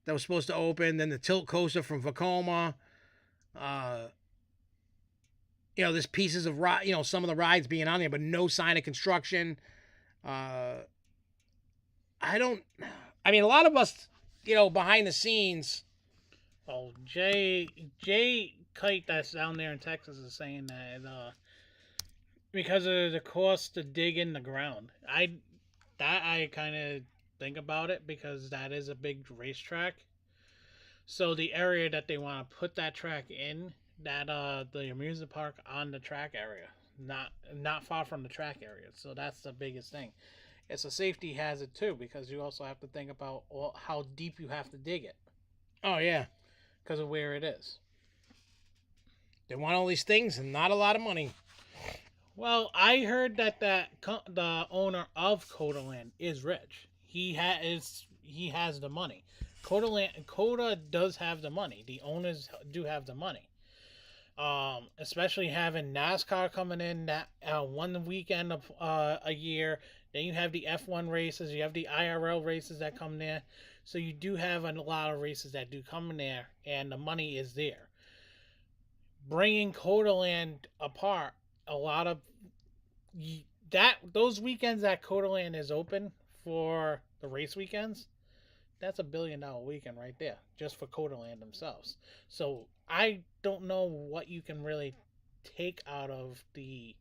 that was supposed to open. Then the tilt coaster from Vekoma. There's pieces of some of the rides being on there, but no sign of construction. A lot of us, behind the scenes. Oh, Jay Kite that's down there in Texas is saying that because of the cost to dig in the ground. I kind of think about it because that is a big racetrack. So the area that they want to put that track in, that the amusement park on the track area, not far from the track area. So that's the biggest thing. It's a safety hazard too because you also have to think about how deep you have to dig it. Oh yeah, because of where it is. They want all these things and not a lot of money. Well, I heard that the owner of Cotaland is rich. He has the money. Coda does have the money. The owners do have the money. Especially having NASCAR coming in that one weekend of a year. Then you have the F1 races. You have the IRL races that come there. So you do have a lot of races that do come in there, and the money is there. Bringing Cotaland apart, a lot of those weekends that Cotaland is open for the race weekends, that's $1 billion weekend right there, just for Cotaland themselves. So I don't know what you can really take out of the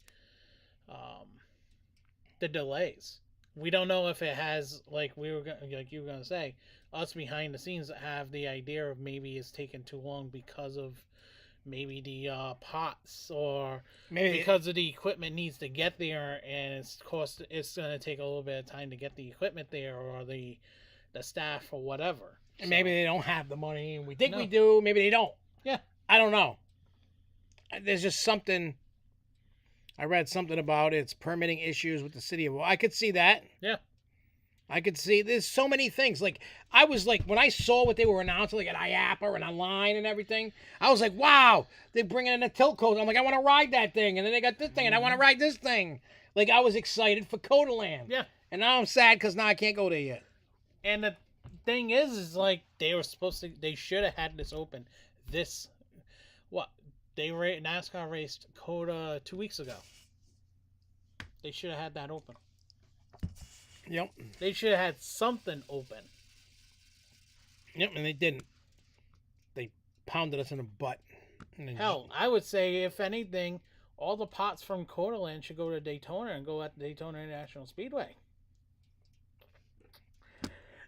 delays. We don't know if it has, like you were gonna say, us behind the scenes that have the idea of maybe it's taken too long because of maybe the pots, or maybe because of the equipment needs to get there, and it's gonna take a little bit of time to get the equipment there, or the staff, or whatever. And maybe they don't have the money, and we think we do. Maybe they don't. Yeah, I don't know. There's just something. I read something about it's permitting issues with the city of. I could see that. Yeah. I could see there's so many things. Like, I was like, when I saw what they were announcing, like at IAPA and online and everything, I was like, wow, they're bringing in a tilt coaster. I'm like, I want to ride that thing. And then they got this thing, and I want to ride this thing. Like, I was excited for Cotaland. Yeah. And now I'm sad because now I can't go there yet. And the thing is like, they should have had this open NASCAR raced Coda 2 weeks ago. They should have had that open. Yep. They should have had something open. Yep, and they didn't. They pounded us in the butt. Hell, I would say, if anything, all the pots from Cotaland should go to Daytona and go at the Daytona International Speedway.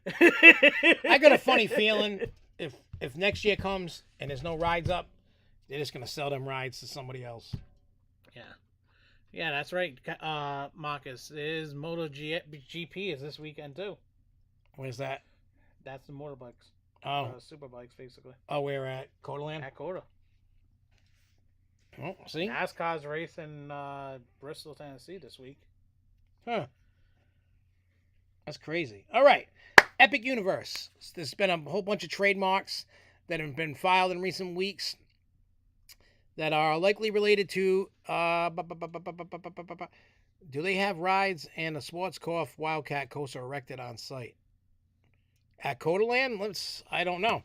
I got a funny feeling if next year comes and there's no rides up, they're just gonna sell them rides to somebody else. Yeah. Yeah, that's right, Marcus. It is MotoGP is this weekend too. Where's that? That's the motorbikes. Oh, Super bikes, basically. oh, we're at Cotaland. At Coda. Oh, see? NASCAR's racing Bristol, Tennessee this week. Huh. That's crazy. All right. Epic Universe. There's been a whole bunch of trademarks that have been filed in recent weeks that are likely related to do they have rides and a sports car Wildcat coaster erected on site at Cotaland? I don't know.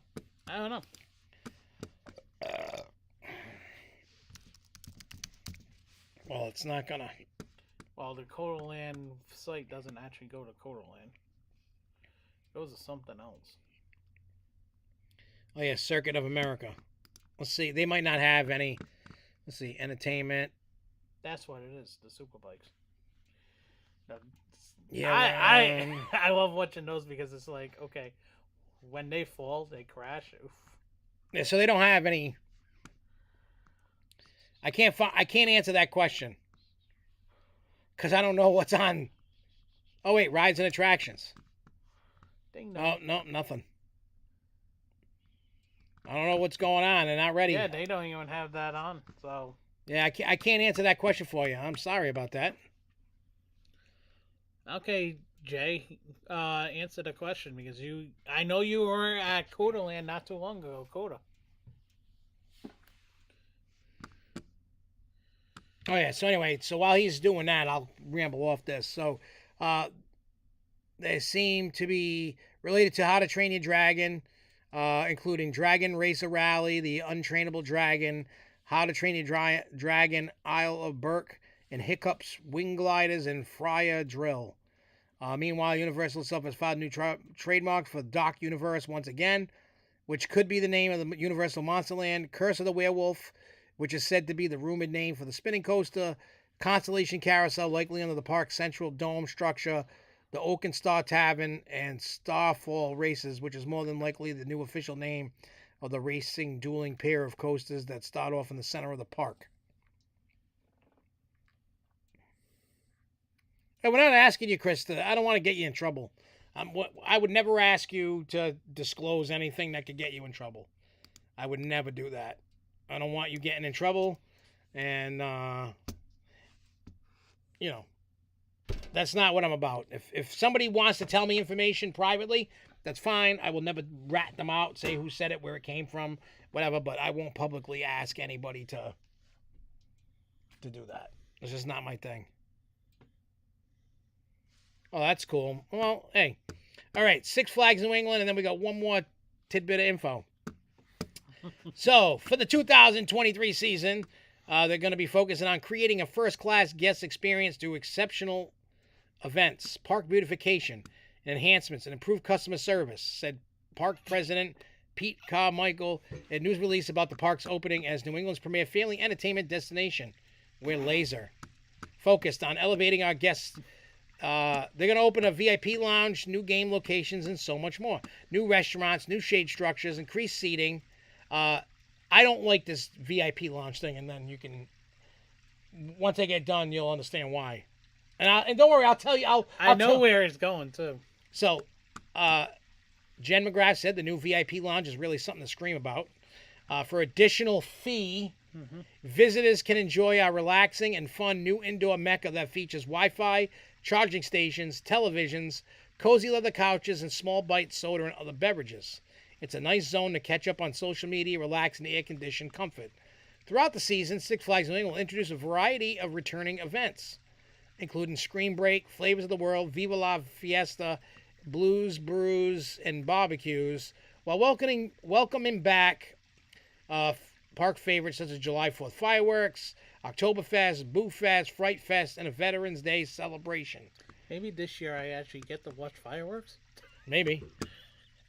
I don't know. Well, it's not gonna. Well, the Cotaland site doesn't actually go to Cotaland. It goes to something else. Oh yeah, Circuit of America. Let's see. They might not have any. Let's see. Entertainment. That's what it is. The super bikes. Yeah. I love watching those because it's like, okay, when they fall, they crash. Oof. Yeah. So they don't have any. I can't answer that question because I don't know what's on. Oh wait, rides and attractions. Ding Oh dong. no, nothing. I don't know what's going on. They're not ready. Yeah, they don't even have that on. So yeah, I can't answer that question for you. I'm sorry about that. okay, Jay, answer the question because I know you were at Cotaland not too long ago. Coda. Oh yeah. So anyway, so while he's doing that, I'll ramble off this. So, they seem to be related to How to Train Your Dragon, including Dragon Racer Rally, The Untrainable Dragon, How to Train Your Dragon, Isle of Berk, and Hiccups Wing Gliders and Fryer Drill. Meanwhile, Universal itself has filed new trademarks for Doc Universe once again, which could be the name of the Universal Monsterland, Curse of the Werewolf, which is said to be the rumored name for the spinning coaster, Constellation Carousel, likely under the park's central dome structure, the Oak and Star Tavern, and Starfall Races, which is more than likely the new official name of the racing dueling pair of coasters that start off in the center of the park. Hey, we're not asking you, Krista. I don't want to get you in trouble. I would never ask you to disclose anything that could get you in trouble. I would never do that. I don't want you getting in trouble, and that's not what I'm about. If somebody wants to tell me information privately, that's fine. I will never rat them out, say who said it, where it came from, whatever. But I won't publicly ask anybody to do that. It's just not my thing. Oh, that's cool. Well, hey, all right. Six Flags New England, and then we got one more tidbit of info. So, for the 2023 season, they're going to be focusing on creating a first-class guest experience through exceptional events, park beautification, and enhancements, and improved customer service, said Park President Pete Carmichael in a news release about the park's opening as New England's premier family entertainment destination. We're laser focused on elevating our guests. They're going to open a VIP lounge, new game locations, and so much more. New restaurants, new shade structures, increased seating. I don't like this VIP lounge thing, and then you can, once I get done, you'll understand why. And don't worry, I'll tell you. I know where it's going too. So, Jen McGrath said the new VIP lounge is really something to scream about. For additional fee, visitors can enjoy our relaxing and fun new indoor mecca that features Wi-Fi, charging stations, televisions, cozy leather couches, and small bite soda and other beverages. It's a nice zone to catch up on social media, relax in air-conditioned comfort. Throughout the season, Six Flags New England will introduce a variety of returning events, including Scream Break, Flavors of the World, Viva La Fiesta, Blues, Brews, and Barbecues, while welcoming back park favorites such as July 4th fireworks, Oktoberfest, Boo Fest, Fright Fest, and a Veterans Day celebration. Maybe this year I actually get to watch fireworks. Maybe.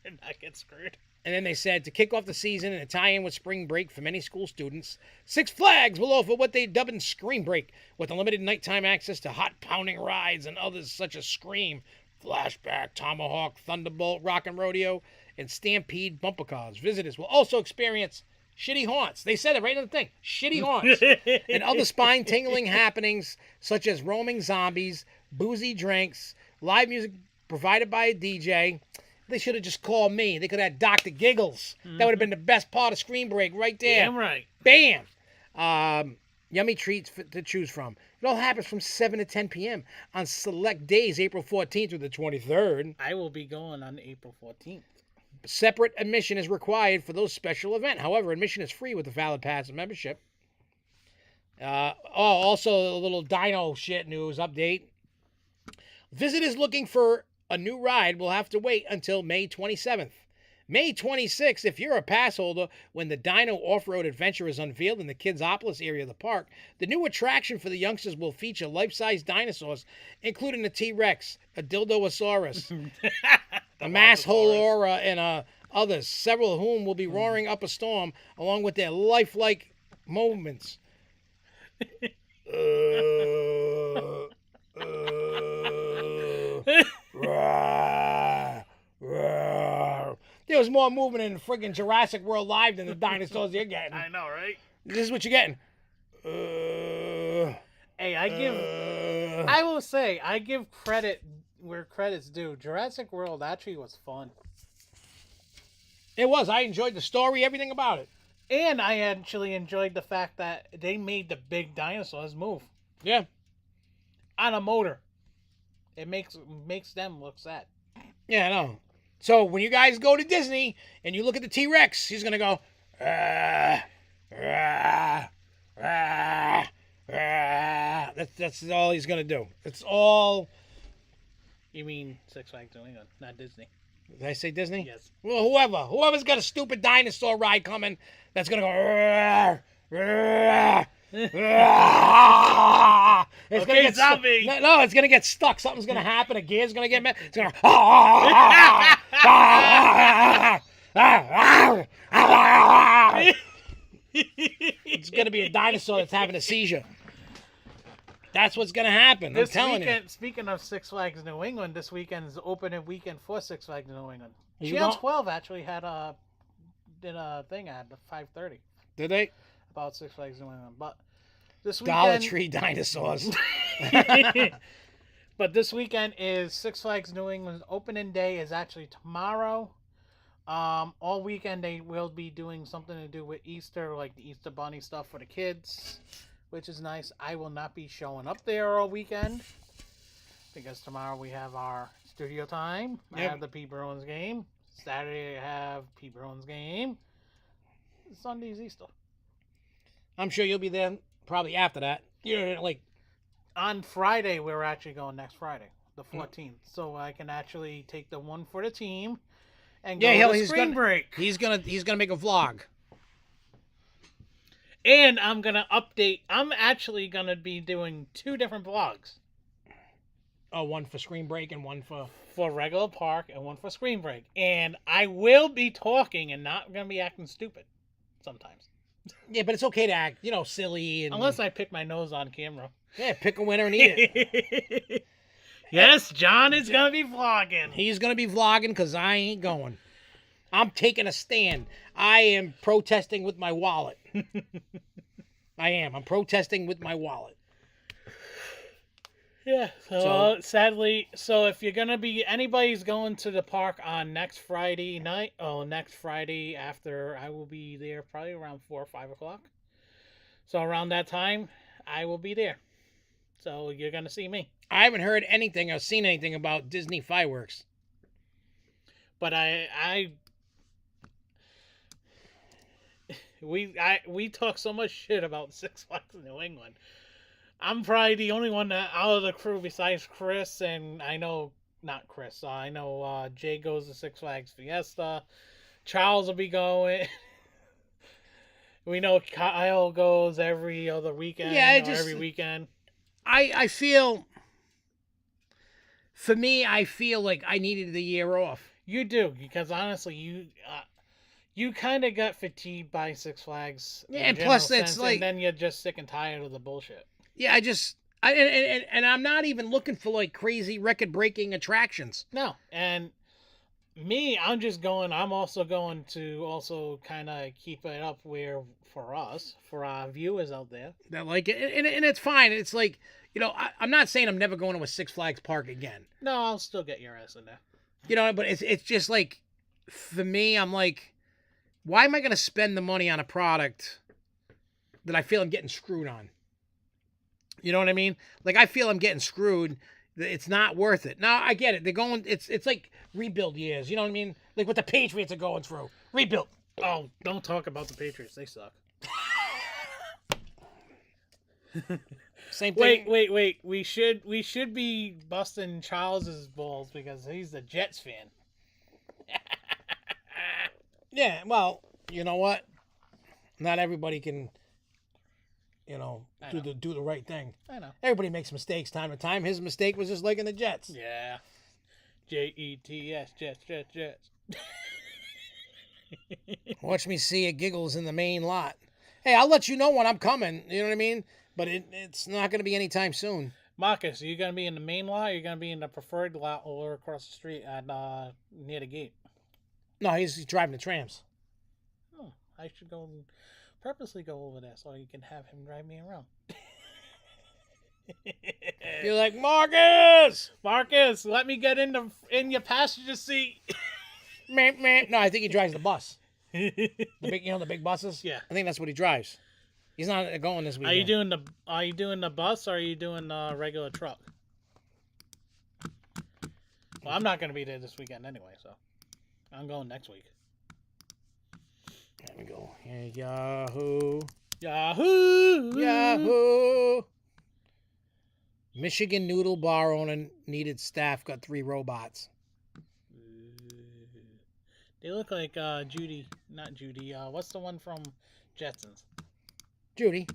And not get screwed. And then they said, to kick off the season and tie in with spring break for many school students, Six Flags will offer what they dub in Scream Break, with unlimited nighttime access to hot pounding rides and others such as Scream, Flashback, Tomahawk, Thunderbolt, Rockin' Rodeo, and Stampede bumper cars. Visitors will also experience shitty haunts. They said it right in the thing. Shitty haunts. And other spine-tingling happenings such as roaming zombies, boozy drinks, live music provided by a DJ. They should have just called me. They could have had Dr. Giggles. That would have been the best part of Screen Break right there. Damn right. Bam! Yummy treats to choose from. It all happens from 7 to 10 p.m. on select days, April 14th through the 23rd. I will be going on April 14th. Separate admission is required for those special events. However, admission is free with a valid pass and membership. Also a little dino shit news update. Visitors looking for a new ride will have to wait until May 27th. May 26th, if you're a pass holder, when the Dino Off-Road Adventure is unveiled in the Kidsopolis area of the park, the new attraction for the youngsters will feature life-size dinosaurs, including a T-Rex, a Dildosaurus, a Massholora, and others, several of whom will be roaring up a storm, along with their lifelike movements. There was more movement in friggin' Jurassic World Live than the dinosaurs you're getting. I know, right? This is what you're getting. Hey, I will say, I give credit where credit's due. Jurassic World actually was fun. It was. I enjoyed the story, everything about it. And I actually enjoyed the fact that they made the big dinosaurs move. Yeah. On a motor. It makes them look sad. Yeah, I know. So when you guys go to Disney and you look at the T-Rex, he's going to go, That's all he's going to do. It's all... You mean Six Flags New England, not Disney. Did I say Disney? Yes. Well, whoever's got a stupid dinosaur ride coming, that's going to go... It's gonna get zombie. No, it's gonna get stuck. Something's gonna happen. A gear's gonna get met. It's gonna. It's gonna be a dinosaur that's having a seizure. That's what's gonna happen. I'm telling you. Speaking of Six Flags New England, this weekend is opening weekend for Six Flags New England. You Channel don't- 12 actually did a thing at 5:30 Did they? about Six Flags New England, but this weekend. Dollar Tree dinosaurs. But this weekend is Six Flags New England's opening day is actually tomorrow. All weekend they will be doing something to do with Easter, like the Easter Bunny stuff for the kids, which is nice. I will not be showing up there all weekend because tomorrow we have our studio time. Yep. I have the P. Bruins game. Saturday I have P. Bruins game. Sunday's Easter. I'm sure you'll be there probably after that. Like On Friday, we're actually going next Friday, the 14th. So I can actually take the one for the team and go to spring break. He's gonna make a vlog. And I'm going to update. I'm actually going to be doing 2 different vlogs. Oh, one for screen break and one for regular park and one for screen break. And I will be talking and not going to be acting stupid sometimes. Yeah, but it's okay to act, silly. And... Unless I pick my nose on camera. Yeah, pick a winner and eat it. Yes, John is going to be vlogging. He's going to be vlogging because I ain't going. I'm taking a stand. I am protesting with my wallet. I am. I'm protesting with my wallet. Yeah, so sadly, if you're going to be, anybody's going to the park on next Friday night, next Friday after, I will be there probably around 4 or 5 o'clock. So around that time, I will be there. So you're going to see me. I haven't heard anything or seen anything about Disney fireworks. But we talk so much shit about Six Flags in New England. I'm probably the only one out of the crew besides Chris, and I know, not Chris, I know Jay goes to Six Flags Fiesta. Charles will be going. We know Kyle goes every other weekend, every weekend. I feel, for me, I feel like I needed the year off. You do, because honestly, you kind of got fatigued by Six Flags. Yeah, and plus it's and then you're just sick and tired of the bullshit. Yeah, And I'm not even looking for like crazy record-breaking attractions. No, and me, I'm also going to also kind of keep it up where for us, for our viewers out there. That like it, and it's fine. It's like, you know, I'm not saying I'm never going to a Six Flags park again. No, I'll still get your ass in there. You know, but it's just like, for me, I'm like, why am I going to spend the money on a product that I feel I'm getting screwed on? You know what I mean? Like, I feel I'm getting screwed. It's not worth it. Now, I get it. They're going, it's like rebuild years. You know what I mean? Like what the Patriots are going through. Rebuild. Oh, don't talk about the Patriots. They suck. Same thing. Wait. We should be busting Charles's balls because he's the Jets fan. Yeah, well, you know what? Not everybody can, you know, do the right thing. I know. Everybody makes mistakes time to time. His mistake was just liking the Jets. Yeah. Jets, Jets. Watch me see it giggles in the main lot. Hey, I'll let you know when I'm coming. You know what I mean? But it's not going to be anytime soon. Marcus, are you going to be in the main lot or are you going to be in the preferred lot or across the street at near the gate? No, he's driving the trams. Oh, I should purposely go over there so you can have him drive me around. You're like, Marcus, let me get in your passenger seat. meh. No, I think he drives the bus. The big buses. Yeah, I think that's what he drives. He's not going this weekend. Are you doing the bus or are you doing the regular truck? Well, I'm not going to be there this weekend anyway, so I'm going next week. There we go. Yahoo. Michigan Noodle Bar owner needed staff, got 3 robots. They look like Judy. Not Judy. What's the one from Jetsons? Judy.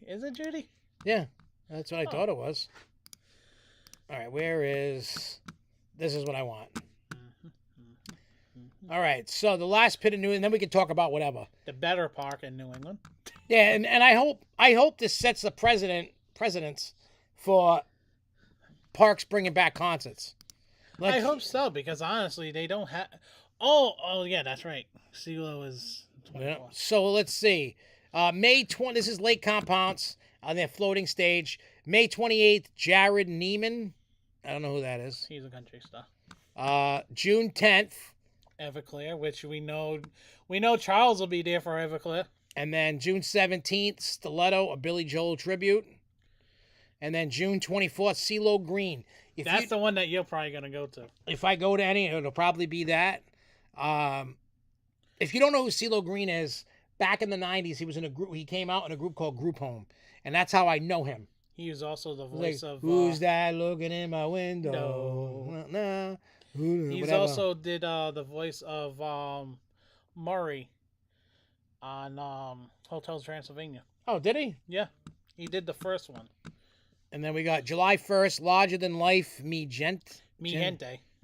Is it Judy? Yeah, that's what I thought it was. All right, this is what I want. All right, so the last pit of New England, and then we can talk about whatever. The better park in New England. Yeah, and I hope this sets the precedence for parks bringing back concerts. I hope so, because honestly, they don't have... Oh, yeah, that's right. CeeLo is 24. Yeah. So let's see. May 20, this is Lake Compounce on their floating stage. May 28th, Jared Neiman. I don't know who that is. He's a country star. June 10th. Everclear, which we know Charles will be there for Everclear. And then June 17th, Stiletto, a Billy Joel tribute. And then June 24th, CeeLo Green. That's the one that you're probably going to go to. If I go to any, it'll probably be that. If you don't know who CeeLo Green is, back in the 90s, he was in a group. He came out in a group called Group Home. And that's how I know him. He was also the voice of... Who's that looking in my window? No. He's also did the voice of Murray on Hotel Transylvania. Oh, did he? Yeah, he did the first one. And then we got July 1st, Larger Than Life, Mi Gente.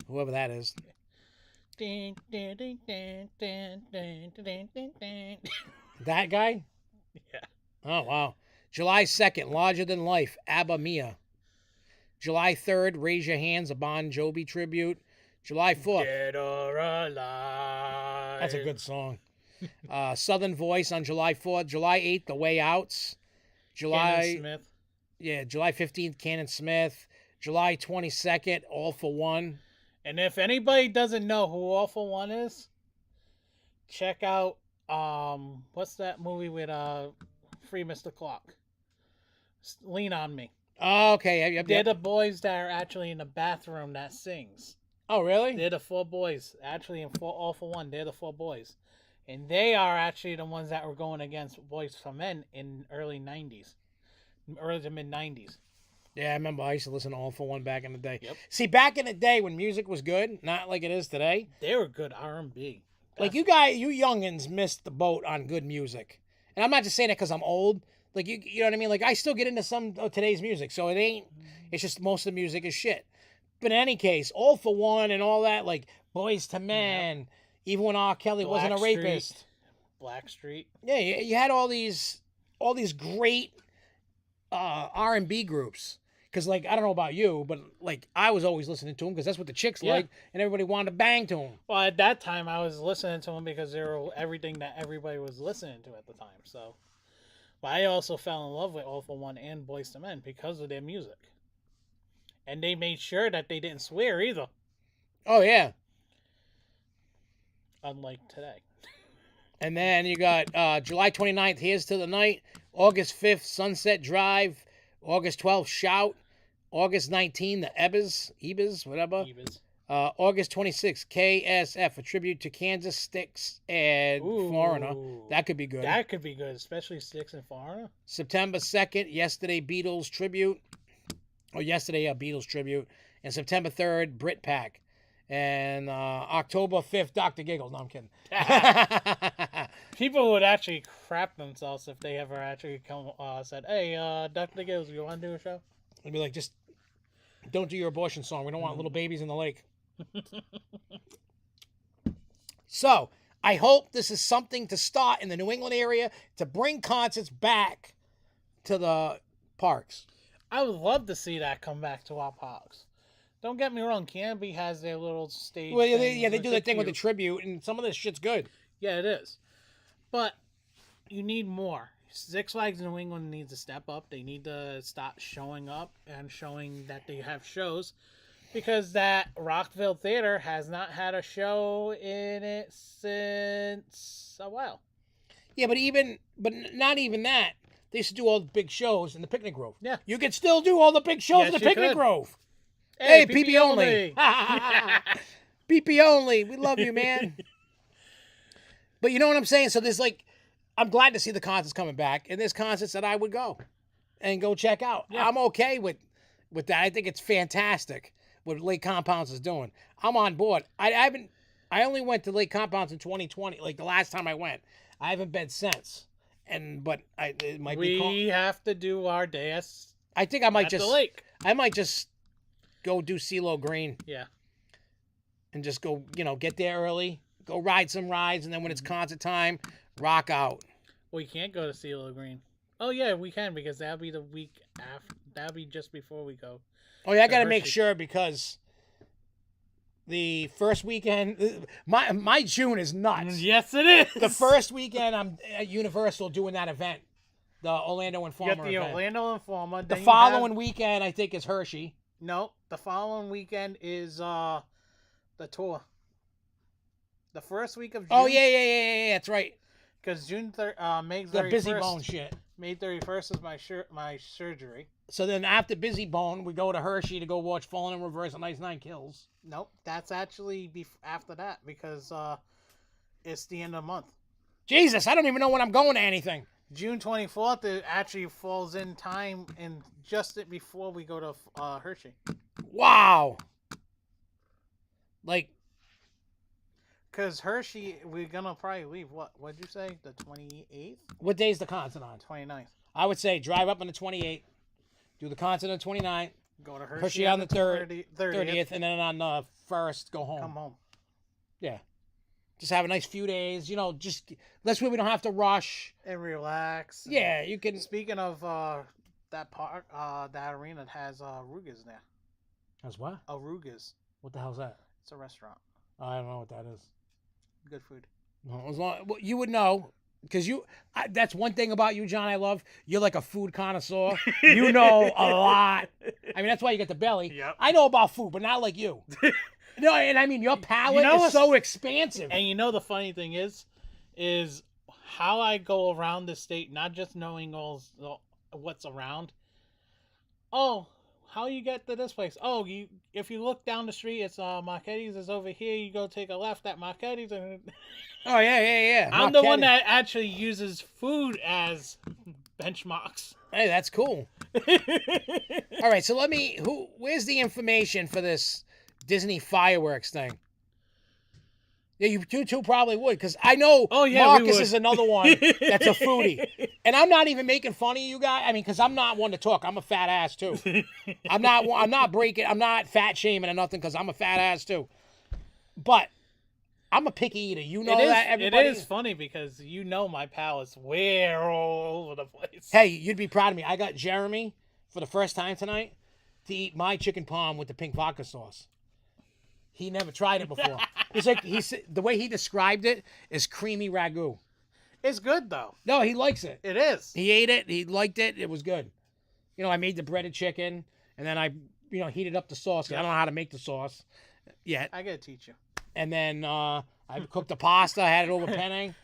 Whoever that is. That guy? Yeah. Oh, wow. July 2nd, Larger Than Life, Abba Mia. July 3rd, Raise Your Hands, a Bon Jovi tribute. July 4th. Dead or alive. That's a good song. Southern Voice on July 4th. July 8th, The Way Outs. Cannon Smith. Yeah, July 15th, Cannon Smith. July 22nd, All for One. And if anybody doesn't know who All for One is, check out what's that movie with Free Mr. Clock? Lean on Me. Oh, okay. Yep. They're the boys that are actually in the bathroom that sings. Oh, really? They're the 4 boys. Actually, in All for One, they're the 4 boys. And they are actually the ones that were going against Boys for Men in early to mid 90s. Yeah, I remember I used to listen to All for One back in the day. Yep. See, back in the day when music was good, not like it is today. They were good R&B. Like you youngins missed the boat on good music. And I'm not just saying that because I'm old. Like, you know what I mean? Like, I still get into some of today's music, so it's just most of the music is shit. But in any case, All for One and all that, like, Boys to Men, even when R. Kelly wasn't a rapist. Blackstreet. Yeah, you had all these great R&B groups. Because, like, I don't know about you, but, like, I was always listening to them because that's what the chicks like, and everybody wanted to bang to them. Well, at that time, I was listening to them because they were everything that everybody was listening to at the time. So, but I also fell in love with All for One and Boyz II Men because of their music. And they made sure that they didn't swear either. Oh, yeah. Unlike today. And then you got July 29th, Here's to the Night. August 5th, Sunset Drive. August 12th, Shout. August 19th, the Ebas, whatever. Ebas. August 26th, KSF, a tribute to Kansas, Styx, and Foreigner. That could be good. That could be good, especially Styx and Foreigner. September 2nd, Yesterday Beatles tribute. Or yesterday, Beatles tribute. And September 3rd, Brit Pack. And October 5th, Dr. Giggles. No, I'm kidding. People would actually crap themselves if they ever actually come said, "Hey, Dr. Giggles, you want to do a show?" I'd be like, just don't do your abortion song. We don't want little babies in the lake. So, I hope this is something to start in the New England area to bring concerts back to the parks. I would love to see that come back to our parks. Don't get me wrong, Canby has their little stage. Well, they do that thing with the tribute, and some of this shit's good. Yeah, it is. But you need more. Six Flags New England needs to step up. They need to stop showing up and showing that they have shows. Because that Rockville Theater has not had a show in it since a while. Yeah, but not even that. They used to do all the big shows in the Picnic Grove. Yeah. You can still do all the big shows in the Picnic Grove. Hey, PP only. PP only. We love you, man. But you know what I'm saying? So there's like, I'm glad to see the concerts coming back. And there's concerts that I would go and go check out. Yeah. I'm okay with that. I think it's fantastic what Lake Compounds is doing. I'm on board. I only went to Lake Compounds in 2020, like the last time I went. I haven't been since. But it might be. We have to do our dance. I think I might at the lake. I might just go do CeeLo Green. Yeah. And just go, get there early, go ride some rides, and then when it's concert time, rock out. We can't go to CeeLo Green. Oh yeah, we can because that'll be the week after. That'll be just before we go. Oh yeah, I got to make sure because the first weekend, my June is nuts. Yes, it is. The first weekend, I'm at Universal doing that event, the Orlando Informer. You got the event. Orlando Informer. The following weekend, I think, is Hershey. No, the following weekend is the tour. The first week of June. Oh yeah, that's right. Because May 31st. The Busy Bone shit. May 31st is my surgery. So then after Busy Bone, we go to Hershey to go watch Falling in Reverse and Ice Nine Kills. Nope, that's actually after that because it's the end of the month. Jesus, I don't even know when I'm going to anything. June 24th, it actually falls in time and just before we go to Hershey. Wow. Like. Because Hershey, we're going to probably leave, what'd you say, the 28th? What day's the concert on? 29th. I would say drive up on the 28th, do the concert on the 29th, go to Hershey on the 30th, and then on the 1st, go home. Come home. Yeah. Just have a nice few days, just that's where we don't have to rush. And relax. Yeah, you can. Speaking of that park, that arena has Arugas there. Has what? Arugas. What the hell's that? It's a restaurant. I don't know what that is. Good food. No, well, you would know. Because that's one thing about you, John, I love. You're like a food connoisseur. You know a lot. I mean, that's why you get the belly. Yep. I know about food, but not like you. No, and I mean, your palate is so expansive. And the funny thing is how I go around the state, not just knowing what's around. Oh, how you get to this place? Oh, if you look down the street, it's Marchetti's is over here. You go take a left at Marchetti's. And oh, yeah. I'm the one that actually uses food as benchmarks. Hey, that's cool. All right, so where's the information for this Disney fireworks thing? Yeah, you two probably would, because I know Marcus is another one that's a foodie. And I'm not even making fun of you guys. I mean, because I'm not one to talk. I'm a fat ass, too. I'm not fat shaming or nothing, because I'm a fat ass, too. But I'm a picky eater. You know It is, that, everybody? It is funny because you know my palate's way all over the place. Hey, you'd be proud of me. I got Jeremy for the first time tonight to eat my chicken palm with the pink vodka sauce. He never tried it before. It's like the way he described it is creamy ragu. It's good though. No, he likes it. It is. He ate it. He liked it. It was good. You know, I made the breaded chicken, and then I, heated up the sauce. 'Cause I don't know how to make the sauce yet. I gotta teach you. And then I cooked the pasta. I had it over penne.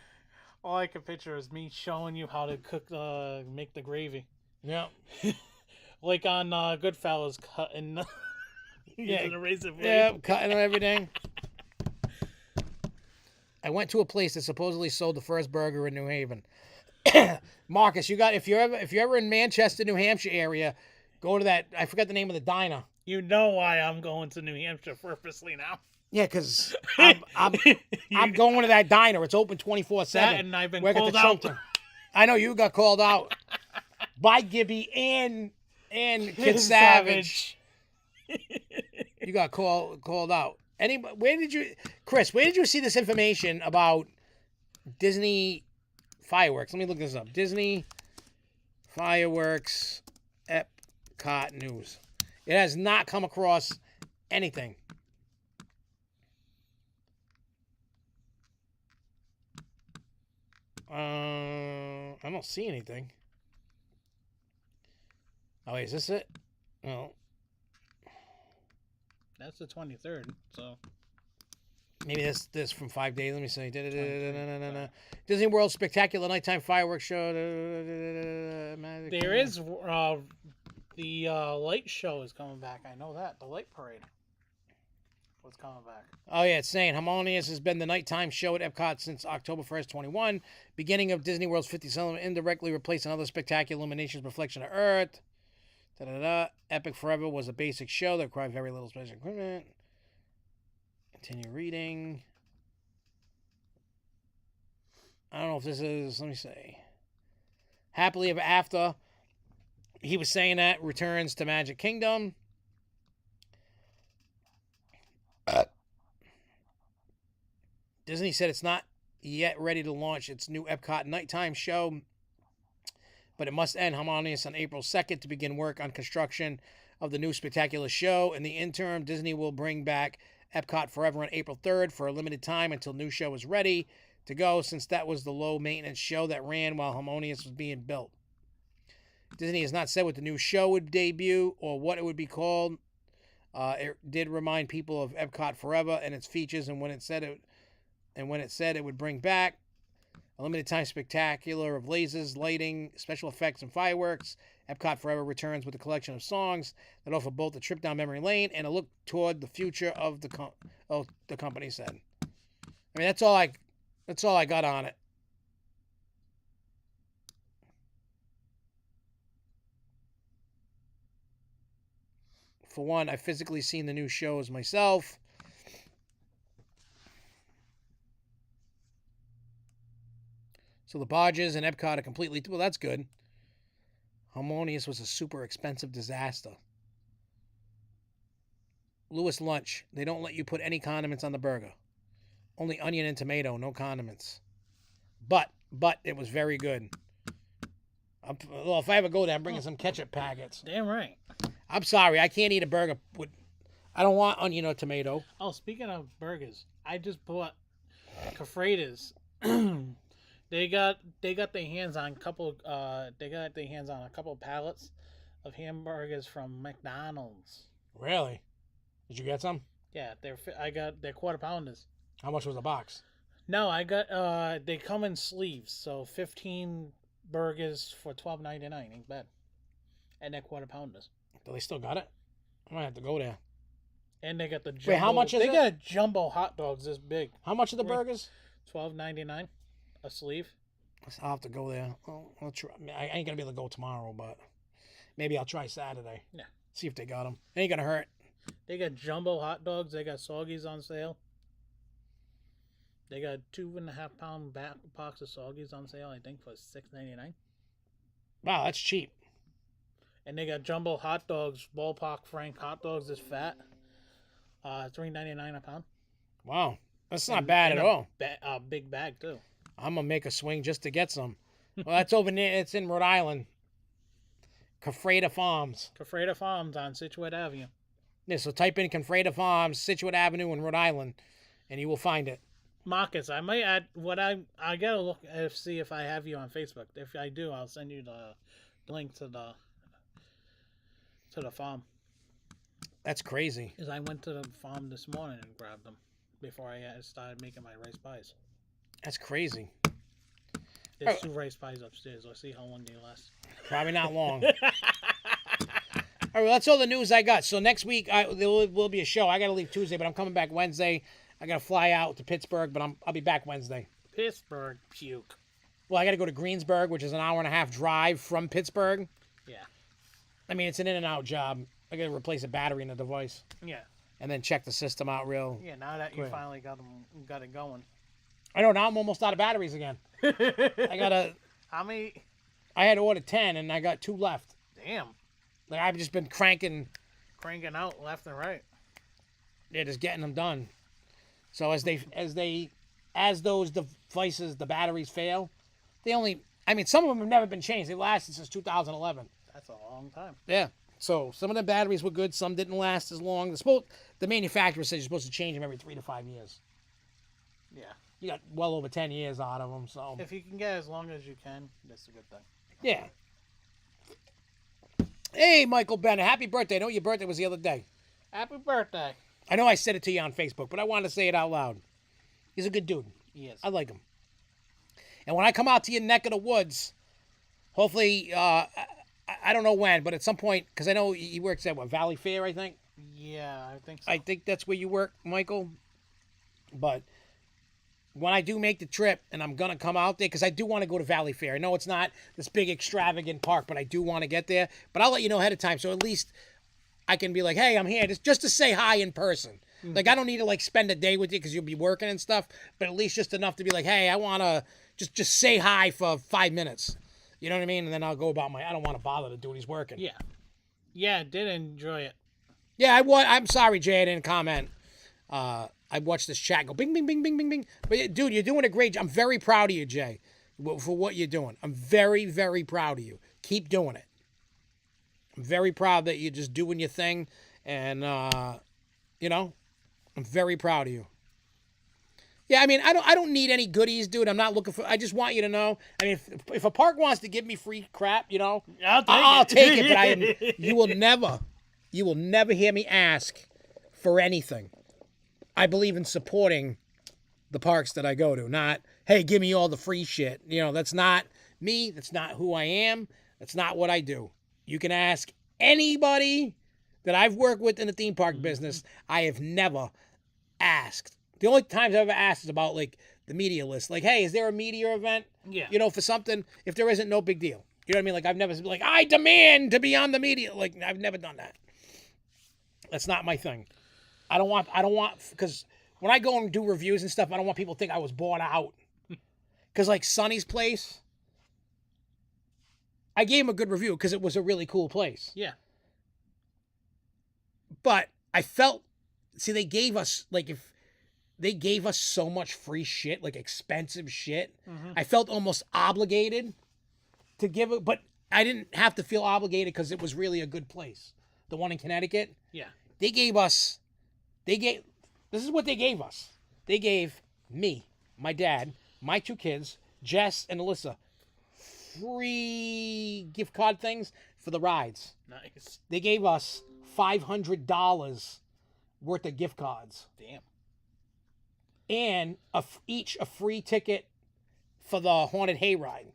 All I can picture is me showing you how to cook, make the gravy. Yeah. Like on Goodfellas, cutting. Yeah. Using a razor blade. Yeah, cutting and everything. I went to a place that supposedly sold the first burger in New Haven. Marcus, if you're ever in Manchester, New Hampshire area, go to that. I forgot the name of the diner. You know why I'm going to New Hampshire purposely now. Yeah, because I'm going to that diner. It's open 24/7. And I've been called out. I know you got called out by Gibby and Kid Savage. You got called out. Chris? Where did you see this information about Disney fireworks? Let me look this up. Disney fireworks Epcot news. It has not come across anything. I don't see anything. Oh, wait, is this it? No. That's the 23rd, so. Maybe this from 5 days. Let me see. Disney World Spectacular Nighttime Fireworks Show. There is the light show is coming back. I know that. The light parade was coming back. Oh, yeah, it's saying Harmonious has been the nighttime show at Epcot since October 1st, 21. Beginning of Disney World's 50th element, indirectly replaced another spectacular illuminations reflection of Earth. Epic Forever was a basic show that required very little special equipment. Continue reading. I don't know if this is, let me see. Happily Ever After. He was saying that returns to Magic Kingdom. Disney said it's not yet ready to launch its new Epcot nighttime show, but it must end Harmonious on April 2nd to begin work on construction of the new spectacular show. In the interim, Disney will bring back Epcot Forever on April 3rd for a limited time until new show is ready to go, since that was the low-maintenance show that ran while Harmonious was being built. Disney has not said what the new show would debut or what it would be called. It did remind people of Epcot Forever and its features, and when it said it would bring back a limited time spectacular of lasers, lighting, special effects, and fireworks. Epcot Forever returns with a collection of songs that offer both a trip down memory lane and a look toward the future of the company said. I mean, that's all I got on it. For one, I've physically seen the new shows myself. So the barges and Epcot are completely... Well, that's good. Harmonious was a super expensive disaster. Lewis Lunch. They don't let you put any condiments on the burger. Only onion and tomato, no condiments. But it was very good. Well, if I ever go there, I'm bringing some ketchup packets. Damn right. I'm sorry, I can't eat a burger with... I don't want onion or tomato. Oh, speaking of burgers, I just bought Cafretas. They got their hands on a couple. They got their hands on a couple pallets of hamburgers from McDonald's. Really? Did you get some? Yeah, they're quarter pounders. How much was the box? No, I got they come in sleeves, so 15 burgers for $12.99 ain't bad, and they're quarter pounders. Do they still got it? I might have to go there. And they got the jumbo. Wait, how much is it? They got jumbo hot dogs this big. How much are the burgers? $12.99 a sleeve. I'll have to go there. I'll try. I ain't gonna be able to go tomorrow, but maybe I'll try Saturday. Yeah. See if they got them. Ain't gonna hurt. They got jumbo hot dogs. They got soggies on sale. They got 2.5 pound box of soggies on sale, I think, for $6.99. Wow, that's cheap. And they got jumbo hot dogs, ballpark Frank hot dogs this fat. $3.99 a pound. Wow. That's not bad at all. A big bag too. I'm gonna make a swing just to get some. Well, that's over near. It's in Rhode Island. Confreda Farms. Confreda Farms on Situate Avenue. Yeah, so type in Confreda Farms, Situate Avenue in Rhode Island, and you will find it. Marcus, I might add what I gotta look and see if I have you on Facebook. If I do, I'll send you the link to the farm. That's crazy. Because I went to the farm this morning and grabbed them before I started making my rice pies. That's crazy. There's 2 rice pies upstairs. Let's see how long they last. Probably not long. All right, well, that's all the news I got. So next week there will be a show. I got to leave Tuesday, but I'm coming back Wednesday. I got to fly out to Pittsburgh, but I'll be back Wednesday. Pittsburgh puke. Well, I got to go to Greensburg, which is an hour and a half drive from Pittsburgh. Yeah. I mean, it's an in and out job. I got to replace a battery in the device. Yeah. And then check the system out real. Yeah. Now that you finally got it going. I know. Now I'm almost out of batteries again. I gotta. How many? I had ordered 10, and I got 2 left. Damn. Like I've just been cranking out left and right. Yeah, just getting them done. So as those devices, the batteries fail, I mean, some of them have never been changed. They lasted since 2011. That's a long time. Yeah. So some of the batteries were good. Some didn't last as long. The manufacturer says you're supposed to change them every 3 to 5 years. Yeah. You got well over 10 years out of them. So if you can get as long as you can, that's a good thing. Yeah. Hey, Michael Bennett, happy birthday. I know your birthday was the other day. Happy birthday. I know I said it to you on Facebook, but I wanted to say it out loud. He's a good dude. He is. I like him. And when I come out to your neck of the woods, hopefully, I don't know when, but at some point, because I know he works at, Valley Fair, I think? Yeah, I think so. I think that's where you work, Michael. But when I do make the trip, and I'm going to come out there, because I do want to go to Valley Fair. I know it's not this big extravagant park, but I do want to get there. But I'll let you know ahead of time, so at least I can be like, hey, I'm here, just to say hi in person. Mm-hmm. Like, I don't need to, spend a day with you, because you'll be working and stuff, but at least just enough to be like, hey, I want to just say hi for 5 minutes. You know what I mean? And then I'll go about I don't want to bother the dude. He's working. Yeah. Yeah, I did enjoy it. Yeah, I'm sorry, Jay, I didn't comment. I watched this chat go bing, bing, bing, bing, bing, bing. But, dude, you're doing a great job. I'm very proud of you, Jay, for what you're doing. I'm very, very proud of you. Keep doing it. I'm very proud that you're just doing your thing. And, I'm very proud of you. Yeah, I mean, I don't need any goodies, dude. I'm not looking for. I just want you to know. I mean, if a park wants to give me free crap, I'll take it. But you will never hear me ask for anything. I believe in supporting the parks that I go to. Not, hey, give me all the free shit. That's not me. That's not who I am. That's not what I do. You can ask anybody that I've worked with in the theme park business. I have never asked. The only times I've ever asked is about, the media list. Like, hey, is there a media event? Yeah. For something. If there isn't, no big deal. You know what I mean? I've never been I demand to be on the media. I've never done that. That's not my thing. I don't want, because when I go and do reviews and stuff, I don't want people to think I was bought out. Because, Sonny's Place, I gave him a good review because it was a really cool place. Yeah. But I felt, they gave us, if they gave us so much free shit, expensive shit, I felt almost obligated to give it, but I didn't have to feel obligated because it was really a good place. The one in Connecticut. Yeah. This is what they gave us. They gave me, my dad, my 2 kids, Jess and Alyssa, free gift card things for the rides. Nice. They gave us $500 worth of gift cards. Damn. And each a free ticket for the haunted hayride.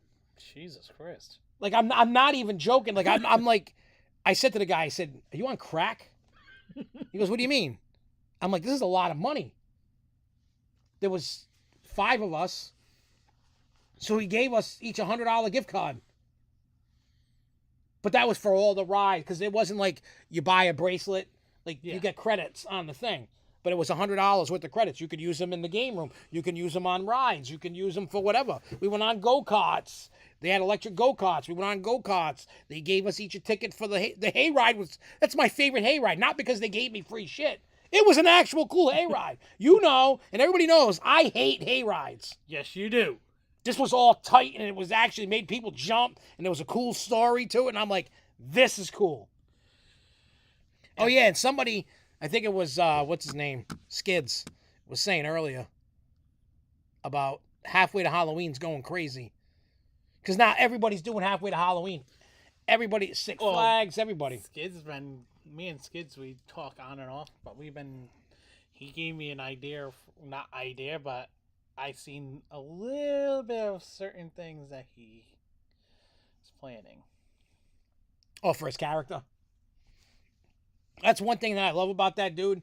Jesus Christ. I'm not even joking. I said to the guy, I said, are you on crack? He goes, what do you mean? I'm like, this is a lot of money. There was 5 of us. So he gave us each a $100 gift card. But that was for all the rides, because it wasn't like you buy a bracelet. You get credits on the thing. But it was $100 worth of credits. You could use them in the game room. You can use them on rides. You can use them for whatever. We went on go-karts. They had electric go-karts. We went on go-karts. They gave us each a ticket for the hayride. That's my favorite hayride. Not because they gave me free shit. It was an actual cool hayride. You know, and everybody knows, I hate hayrides. Yes, you do. This was all tight, and it was actually made people jump, and there was a cool story to it, and I'm like, this is cool. Oh, yeah, and somebody, I think it was, what's his name? Skids was saying earlier about halfway to Halloween's going crazy. Because now everybody's doing halfway to Halloween. Everybody, Six Flags, everybody. Me and Skids, we talk on and off, but he gave me an idea, but I seen a little bit of certain things that he is planning. Oh, for his character? That's one thing that I love about that dude.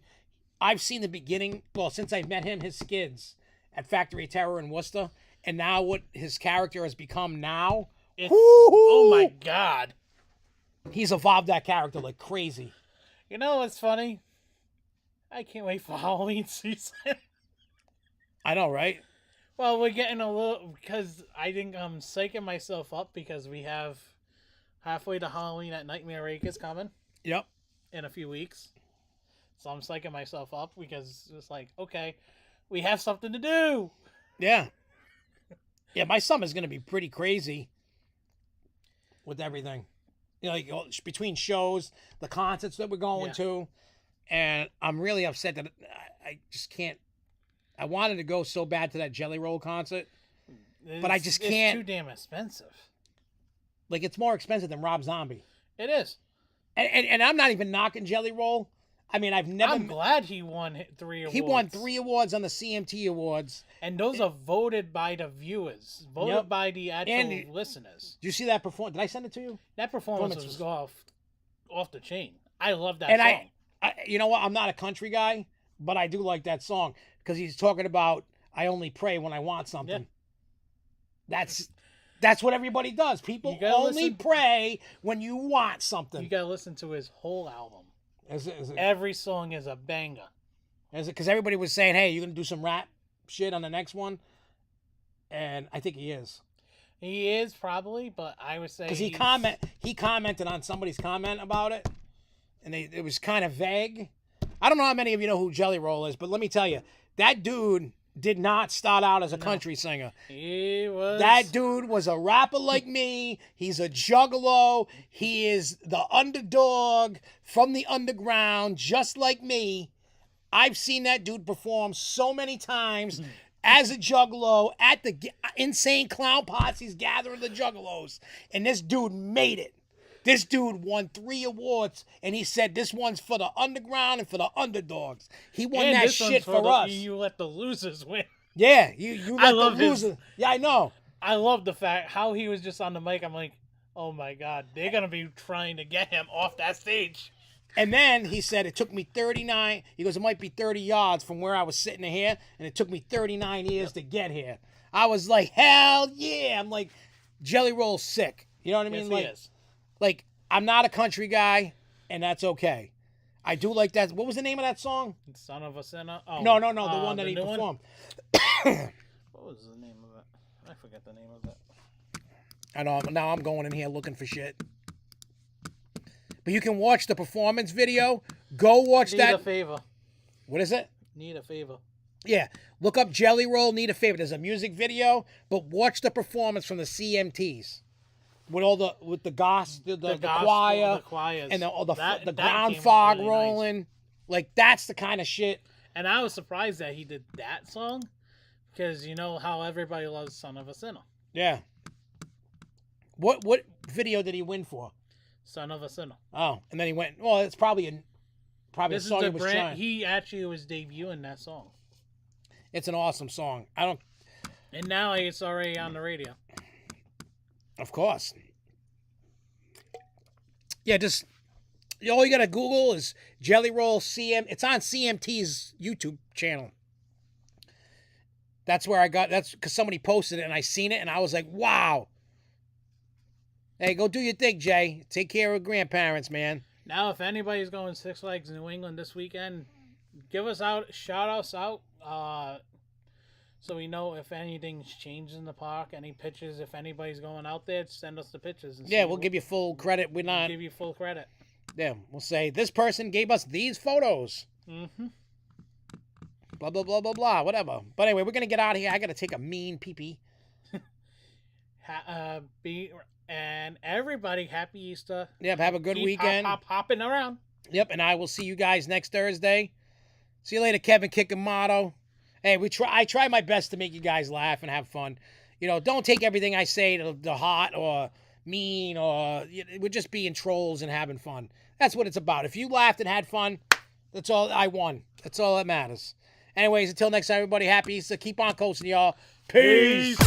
I've seen the beginning, well, since I met him, his Skids at Factory Terror in Worcester, and now what his character has become now. Oh my God. He's evolved that character like crazy. You know what's funny? I can't wait for Halloween season. I know, right? Well, we're getting a little, because I think I'm psyching myself up because we have halfway to Halloween at Nightmare Acres coming. Yep. In a few weeks. So I'm psyching myself up because it's like, okay, we have something to do. Yeah. Yeah, my summer's going to be pretty crazy with everything. You know, like between shows, the concerts that we're going to, and I'm really upset that I just can't. I wanted to go so bad to that Jelly Roll concert, but I just can't. It's too damn expensive. Like, it's more expensive than Rob Zombie. It is. And I'm not even knocking Jelly Roll. I mean, I'm glad he won 3 awards. He won 3 awards on the CMT Awards. And those are voted by the viewers. Voted by the actual listeners. Did you see that performance? Did I send it to you? That performance was off the chain. I love that song. I you know what? I'm not a country guy, but I do like that song. Because he's talking about, I only pray when I want something. Yeah. That's what everybody does. People only pray when you want something. You got to listen to his whole album. Is it, every song is a banger. Is it? Because everybody was saying, hey, you're going to do some rap shit on the next one? And I think he is. He is probably, but I would say... Because he commented on somebody's comment about it, and it was kind of vague. I don't know how many of you know who Jelly Roll is, but let me tell you, that dude did not start out as a country singer. He was... That dude was a rapper like me. He's a juggalo. He is the underdog from the underground, just like me. I've seen that dude perform so many times as a juggalo at the insane clown posse's gathering the juggalos. And this dude made it. This dude won 3 awards, and he said this one's for the underground and for the underdogs. He won that shit for us. You let the losers win. Yeah, you let the losers. Yeah, I know. I love the fact how he was just on the mic. I'm like, oh my God, they're gonna be trying to get him off that stage. And then he said it took me 39. He goes, it might be 30 yards from where I was sitting here, and it took me 39 years to get here. I was like, hell yeah! I'm like, Jelly Roll's sick. You know what I mean? Yes, he is. Like, I'm not a country guy, and that's okay. I do like that. What was the name of that song? Son of a Sinner? Oh, no, the one that he performed. What was the name of it? I forget the name of it. I know. Now I'm going in here looking for shit. But you can watch the performance video. Go watch that. Need a favor. What is it? Need a favor. Yeah. Look up Jelly Roll, Need a Favor. There's a music video, but watch the performance from the CMTs. With the gospel, the choir, the choirs. And the ground fog really rolling. Nice. Like, that's the kind of shit. And I was surprised that he did that song, because you know how everybody loves Son of a Sinner. Yeah. What video did he win for? Son of a Sinner. Oh, and then he went, well, it's probably a song he was trying. He actually was debuting that song. It's an awesome song. And now it's already on the radio. Of course. Yeah, just all you gotta Google is Jelly Roll CM. It's on CMT's YouTube channel. That's where that's because somebody posted it and I seen it and I was like, wow. Hey, go do your thing, Jay. Take care of grandparents, man. Now, if anybody's going Six Flags New England this weekend, shout us out. So we know if anything's changed in the park, any pictures, if anybody's going out there, send us the pictures. Yeah, we'll give you full credit. We'll give you full credit. Yeah, we'll say, this person gave us these photos. Mm-hmm. Blah, blah, blah, blah, blah, whatever. But anyway, we're going to get out of here. I got to take a mean pee-pee. And everybody, happy Easter. Yep, have a good weekend. Hopping around. Yep, and I will see you guys next Thursday. See you later, Kevin Kikamato. Hey, I try my best to make you guys laugh and have fun. You know, don't take everything I say to hot or mean, or we're just being trolls and having fun. That's what it's about. If you laughed and had fun, that's all. I won. That's all that matters. Anyways, until next time, everybody, happy Easter. Keep on coasting, y'all. Peace.